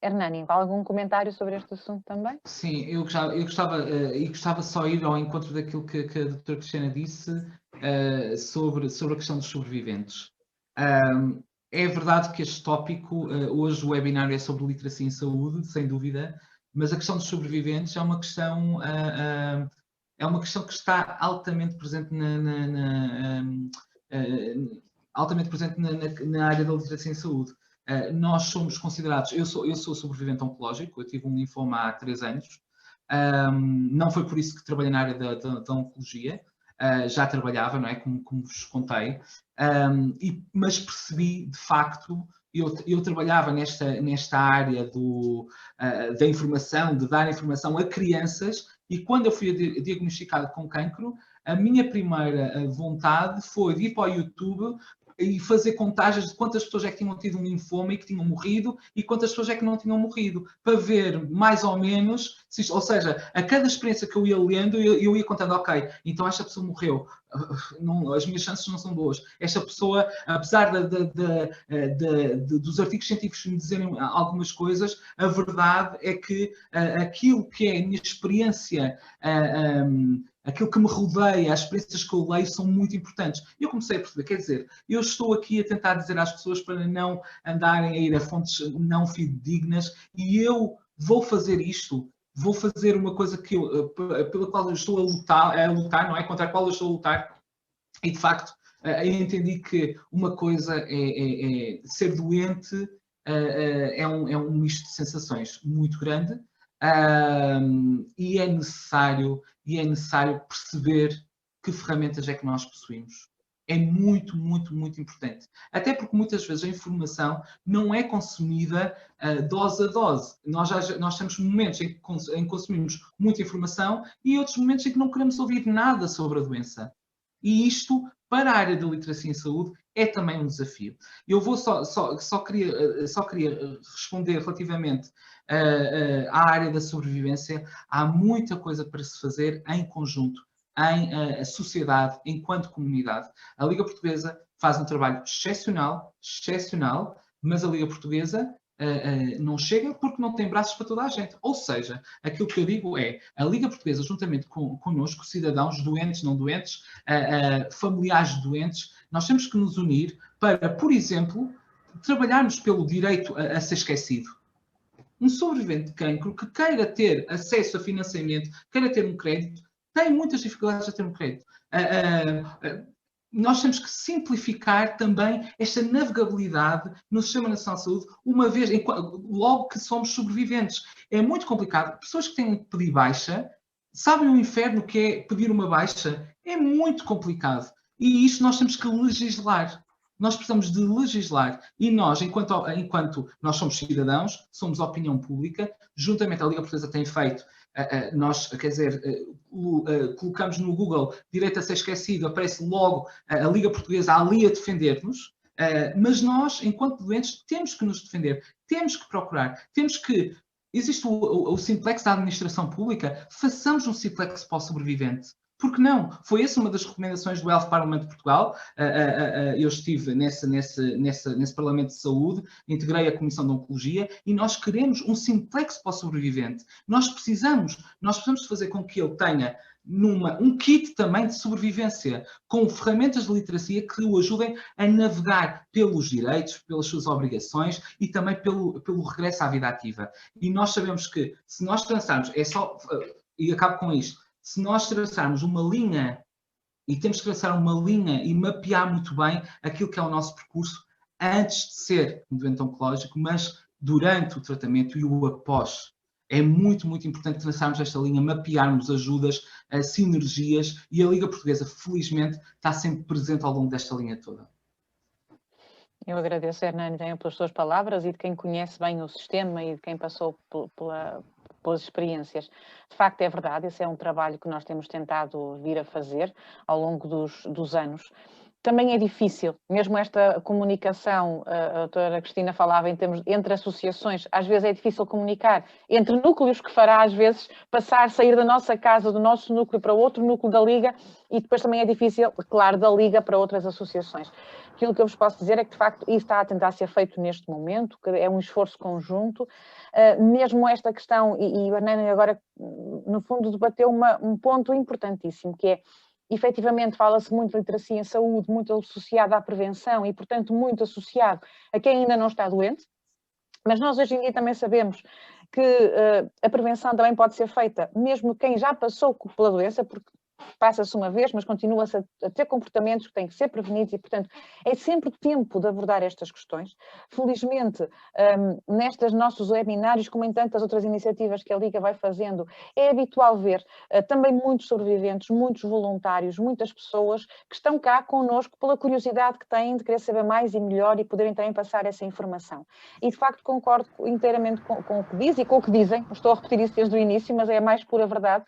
Hernani, algum comentário sobre este assunto também? Sim, eu gostava só ir ao encontro daquilo que a doutora Cristiana disse sobre a questão dos sobreviventes. É verdade que este tópico, hoje o webinário é sobre literacia em saúde, sem dúvida, mas a questão dos sobreviventes é uma questão que está altamente presente na área da literacia em saúde. Nós somos considerados, eu sou sobrevivente oncológico, eu tive um linfoma há 3 anos, não foi por isso que trabalhei na área da oncologia, já trabalhava, não é, como vos contei, mas percebi, de facto, eu trabalhava nesta área da informação, de dar informação a crianças, e quando eu fui diagnosticado com cancro, a minha primeira vontade foi de ir para o YouTube e fazer contagens de quantas pessoas é que tinham tido um linfoma e que tinham morrido e quantas pessoas é que não tinham morrido, para ver mais ou menos, ou seja, a cada experiência que eu ia lendo, eu ia contando, ok, então esta pessoa morreu, não, as minhas chances não são boas. Esta pessoa, apesar dos artigos científicos me dizerem algumas coisas, a verdade é que aquilo que é a minha experiência, aquilo que me rodeia, as experiências que eu leio são muito importantes. E eu comecei a perceber, quer dizer, eu estou aqui a tentar dizer às pessoas para não andarem a ir a fontes não fidedignas e eu vou fazer isto. Vou fazer uma coisa pela qual eu estou a lutar, não é? Contra a qual eu estou a lutar. E, de facto, eu entendi que uma coisa é ser doente, é um misto de sensações muito grande, e é necessário perceber que ferramentas é que nós possuímos. É muito, muito, muito importante. Até porque muitas vezes a informação não é consumida dose a dose. Nós temos momentos em que consumimos muita informação e outros momentos em que não queremos ouvir nada sobre a doença. E isto, para a área da literacia em saúde, é também um desafio. Eu só queria responder relativamente à área da sobrevivência. Há muita coisa para se fazer em conjunto, em sociedade, enquanto comunidade. A Liga Portuguesa faz um trabalho excepcional, mas a Liga Portuguesa não chega porque não tem braços para toda a gente. Ou seja, aquilo que eu digo é, a Liga Portuguesa, juntamente connosco, cidadãos doentes, não doentes, familiares de doentes, nós temos que nos unir para, por exemplo, trabalharmos pelo direito a ser esquecido. Um sobrevivente de cancro que queira ter acesso a financiamento, queira ter um crédito, tem muitas dificuldades a ter um crédito. Nós temos que simplificar também esta navegabilidade no Sistema Nacional de Saúde, uma vez, logo que somos sobreviventes. É muito complicado. Pessoas que têm que pedir baixa, sabem o inferno que é pedir uma baixa? É muito complicado. E isto nós temos que legislar. Nós precisamos de legislar. E nós, enquanto nós somos cidadãos, somos opinião pública, juntamente a Liga Portuguesa tem feito, nós, quer dizer, colocamos no Google direito a ser esquecido, aparece logo a Liga Portuguesa ali a defender-nos, mas nós, enquanto doentes, temos que nos defender, temos que procurar, existe o simplex da administração pública, façamos um simplex para o sobrevivente. Por que não? Foi essa uma das recomendações do Health Parliament de Portugal. Eu estive nesse Parlamento de Saúde, integrei a Comissão de Oncologia e nós queremos um simplex para o sobrevivente. Nós precisamos fazer com que ele tenha um kit também de sobrevivência, com ferramentas de literacia que o ajudem a navegar pelos direitos, pelas suas obrigações e também pelo regresso à vida ativa. E nós sabemos que se nós traçarmos, e acabo com isto, se nós traçarmos uma linha, e temos que traçar uma linha e mapear muito bem aquilo que é o nosso percurso antes de ser um doente oncológico, mas durante o tratamento e o após. É muito, muito importante traçarmos esta linha, mapearmos ajudas, sinergias, e a Liga Portuguesa, felizmente, está sempre presente ao longo desta linha toda. Eu agradeço, Hernani, pelas suas palavras e de quem conhece bem o sistema e de quem passou pelas experiências. De facto, é verdade, esse é um trabalho que nós temos tentado vir a fazer ao longo dos anos. também é difícil, mesmo esta comunicação, a doutora Cristina falava em termos entre associações, às vezes é difícil comunicar entre núcleos, que fará às vezes sair da nossa casa, do nosso núcleo para outro núcleo da Liga, e depois também é difícil, claro, da Liga para outras associações. Aquilo que eu vos posso dizer é que, de facto, isso está a tentar ser feito neste momento, que é um esforço conjunto, mesmo esta questão, e o Hernani agora, no fundo, debateu um ponto importantíssimo, que é, efetivamente, fala-se muito de literacia em saúde, muito associado à prevenção e, portanto, muito associado a quem ainda não está doente, mas nós hoje em dia também sabemos que a prevenção também pode ser feita, mesmo quem já passou pela doença, porque passa-se uma vez, mas continua-se a ter comportamentos que têm que ser prevenidos e, portanto, é sempre tempo de abordar estas questões. Felizmente, nestes nossos webinários, como em tantas outras iniciativas que a Liga vai fazendo, é habitual ver também muitos sobreviventes, muitos voluntários, muitas pessoas que estão cá connosco pela curiosidade que têm de querer saber mais e melhor e poderem também passar essa informação. E, de facto, concordo inteiramente com o que diz e com o que dizem, estou a repetir isso desde o início, mas é a mais pura verdade,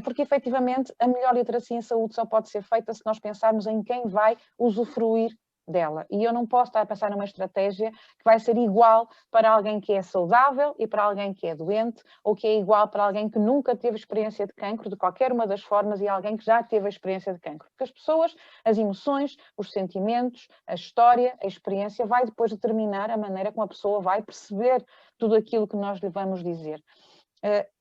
porque efetivamente a melhor literacia em saúde só pode ser feita se nós pensarmos em quem vai usufruir dela. E eu não posso estar a pensar numa estratégia que vai ser igual para alguém que é saudável e para alguém que é doente, ou que é igual para alguém que nunca teve experiência de cancro, de qualquer uma das formas, e alguém que já teve a experiência de cancro. Porque as pessoas, as emoções, os sentimentos, a história, a experiência, vai depois determinar a maneira como a pessoa vai perceber tudo aquilo que nós lhe vamos dizer.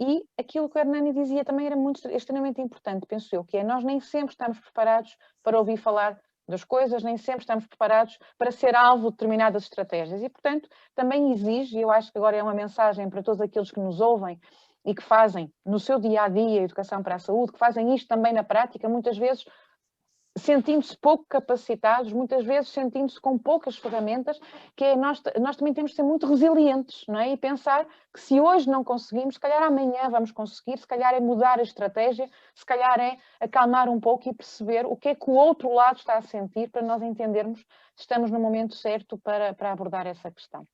E aquilo que o Hernani dizia também era extremamente importante, penso eu, que é nós nem sempre estamos preparados para ouvir falar das coisas, nem sempre estamos preparados para ser alvo de determinadas estratégias e, portanto, também exige, e eu acho que agora é uma mensagem para todos aqueles que nos ouvem e que fazem no seu dia-a-dia Educação para a Saúde, que fazem isto também na prática, muitas vezes sentindo-se pouco capacitados, muitas vezes sentindo-se com poucas ferramentas, que é nós também temos de ser muito resilientes, não é? E pensar que se hoje não conseguimos, se calhar amanhã vamos conseguir, se calhar é mudar a estratégia, se calhar é acalmar um pouco e perceber o que é que o outro lado está a sentir para nós entendermos se estamos no momento certo para abordar essa questão.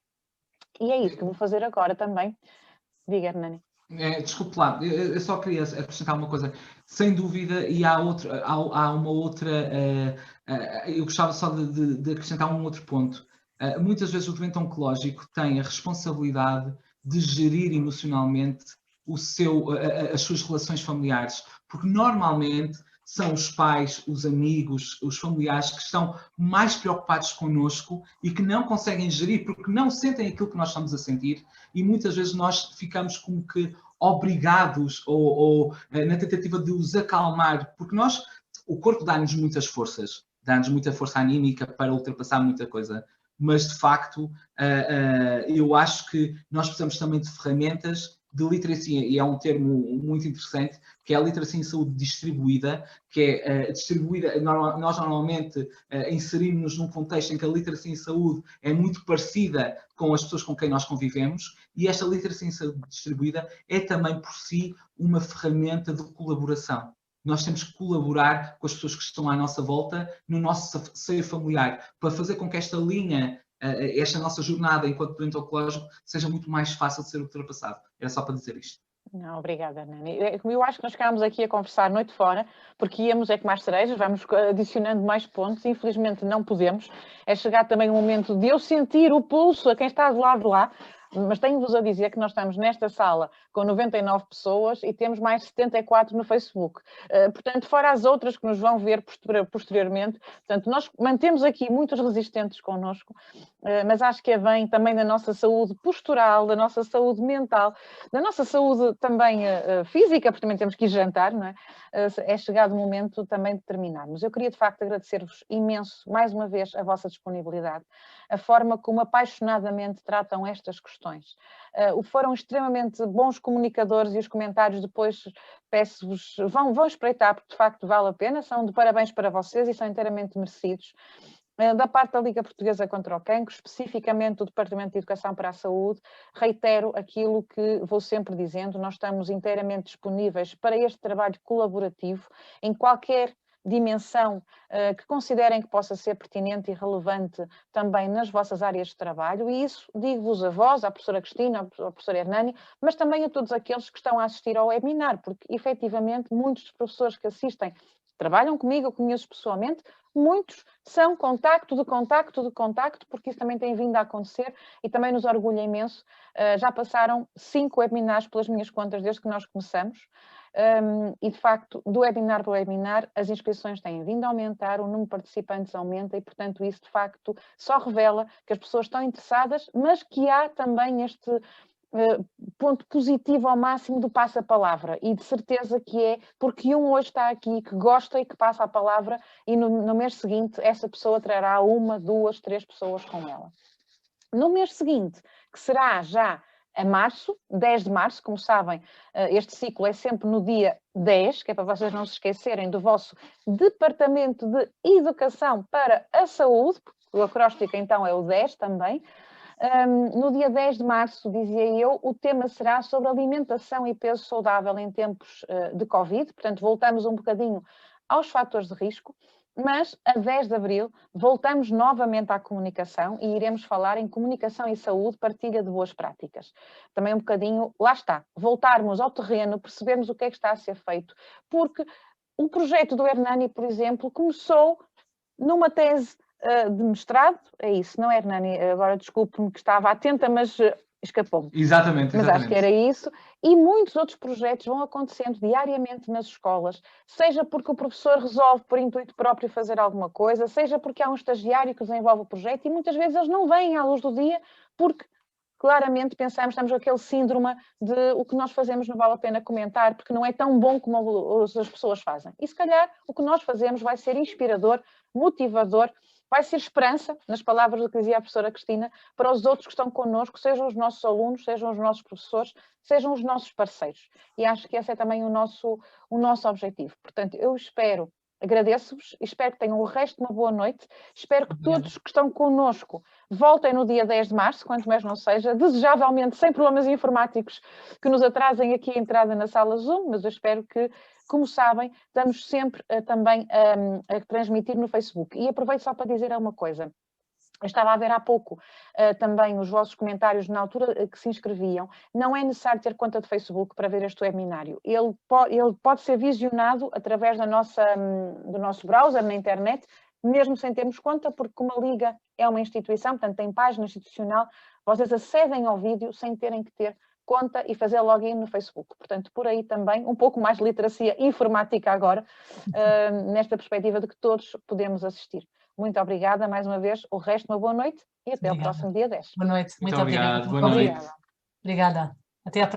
E é isso que vou fazer agora também. Diga, Hernani. Desculpe lá, eu só queria acrescentar uma coisa. Sem dúvida, e há uma outra. Eu gostava só de acrescentar um outro ponto. Muitas vezes o doente oncológico tem a responsabilidade de gerir emocionalmente as suas relações familiares, porque normalmente são os pais, os amigos, os familiares que estão mais preocupados connosco e que não conseguem gerir porque não sentem aquilo que nós estamos a sentir, e muitas vezes nós ficamos como que obrigados ou na tentativa de os acalmar, porque o corpo dá-nos muitas forças, dá-nos muita força anímica para ultrapassar muita coisa, mas de facto eu acho que nós precisamos também de ferramentas de literacia, e é um termo muito interessante, que é a literacia em saúde distribuída, que é distribuída, nós normalmente inserimos-nos num contexto em que a literacia em saúde é muito parecida com as pessoas com quem nós convivemos, e esta literacia em saúde distribuída é também por si uma ferramenta de colaboração. Nós temos que colaborar com as pessoas que estão à nossa volta, no nosso seio familiar, para fazer com que esta linha, esta nossa jornada enquanto doente oncológico, seja muito mais fácil de ser ultrapassado. Era só para dizer isto. Não, obrigada, Nani. Eu acho que nós ficámos aqui a conversar noite fora, porque íamos com mais cerejas, vamos adicionando mais pontos, infelizmente não podemos. É chegar também o momento de eu sentir o pulso a quem está do lado de lá, mas tenho-vos a dizer que nós estamos nesta sala com 99 pessoas e temos mais 74 no Facebook. Portanto, fora as outras que nos vão ver posteriormente. Portanto, nós mantemos aqui muitos resistentes connosco, mas acho que é bem também da nossa saúde postural, da nossa saúde mental, da nossa saúde também física, porque também temos que ir jantar, não é? É chegado o momento também de terminarmos. Eu queria, de facto, agradecer-vos imenso, mais uma vez, a vossa disponibilidade, a forma como apaixonadamente tratam estas questões. Foram extremamente bons comunicadores e os comentários depois, peço-vos, vão espreitar, porque de facto vale a pena, são de parabéns para vocês e são inteiramente merecidos. Da parte da Liga Portuguesa contra o Cancro, especificamente do Departamento de Educação para a Saúde, reitero aquilo que vou sempre dizendo, nós estamos inteiramente disponíveis para este trabalho colaborativo em qualquer dimensão que considerem que possa ser pertinente e relevante também nas vossas áreas de trabalho, e isso digo-vos a vós, à professora Cristina, ao professor Hernani, mas também a todos aqueles que estão a assistir ao webinar, porque efetivamente muitos dos professores que assistem trabalham comigo, eu conheço pessoalmente, muitos são contacto de contacto, porque isso também tem vindo a acontecer e também nos orgulha imenso. Já passaram 5 webinars pelas minhas contas desde que nós começamos. E de facto, do webinar para o webinar, as inscrições têm vindo a aumentar, o número de participantes aumenta e, portanto, isso de facto só revela que as pessoas estão interessadas, mas que há também este ponto positivo ao máximo do passa-palavra, e de certeza que é porque hoje está aqui, que gosta e que passa a palavra, e no mês seguinte essa pessoa trará 1, 2, 3 pessoas com ela. No mês seguinte, que será já a março, 10 de março, como sabem, este ciclo é sempre no dia 10, que é para vocês não se esquecerem do vosso Departamento de Educação para a Saúde, o acróstico então é o 10 também. No dia 10 de março, dizia eu, o tema será sobre alimentação e peso saudável em tempos de Covid, portanto voltamos um bocadinho aos fatores de risco, mas a 10 de abril voltamos novamente à comunicação e iremos falar em comunicação e saúde, partilha de boas práticas. Também um bocadinho, lá está, voltarmos ao terreno, percebermos o que é que está a ser feito, porque o projeto do Hernani, por exemplo, começou numa tese de mestrado, é isso, não é, Hernani? Agora desculpe-me que estava atenta, mas escapou-me. Exatamente. Mas acho que era isso. E muitos outros projetos vão acontecendo diariamente nas escolas, seja porque o professor resolve por intuito próprio fazer alguma coisa, seja porque há um estagiário que desenvolve o projeto e muitas vezes eles não vêm à luz do dia porque claramente estamos com aquele síndrome de o que nós fazemos não vale a pena comentar porque não é tão bom como as pessoas fazem. E se calhar o que nós fazemos vai ser inspirador, motivador, vai ser esperança, nas palavras do que dizia a professora Cristina, para os outros que estão connosco, sejam os nossos alunos, sejam os nossos professores, sejam os nossos parceiros. E acho que esse é também o nosso objetivo. Portanto, eu agradeço-vos, espero que tenham o resto de uma boa noite, espero que todos que estão connosco voltem no dia 10 de março, quanto mais não seja, desejavelmente sem problemas informáticos que nos atrasem aqui a entrada na sala Zoom, mas eu espero que, como sabem, estamos sempre também a transmitir no Facebook. E aproveito só para dizer uma coisa. Eu estava a ver há pouco também os vossos comentários na altura que se inscreviam. Não é necessário ter conta de Facebook para ver este webinário. Ele pode ser visionado através do nosso browser na internet, mesmo sem termos conta, porque como a Liga é uma instituição, portanto tem página institucional, vocês acedem ao vídeo sem terem que ter conta e fazer login no Facebook. Portanto, por aí também um pouco mais de literacia informática agora, nesta perspectiva de que todos podemos assistir. Muito obrigada mais uma vez, o resto uma boa noite e até ao próximo dia 10. Boa noite, muito obrigado. obrigada. Boa noite. Obrigada. Até à próxima.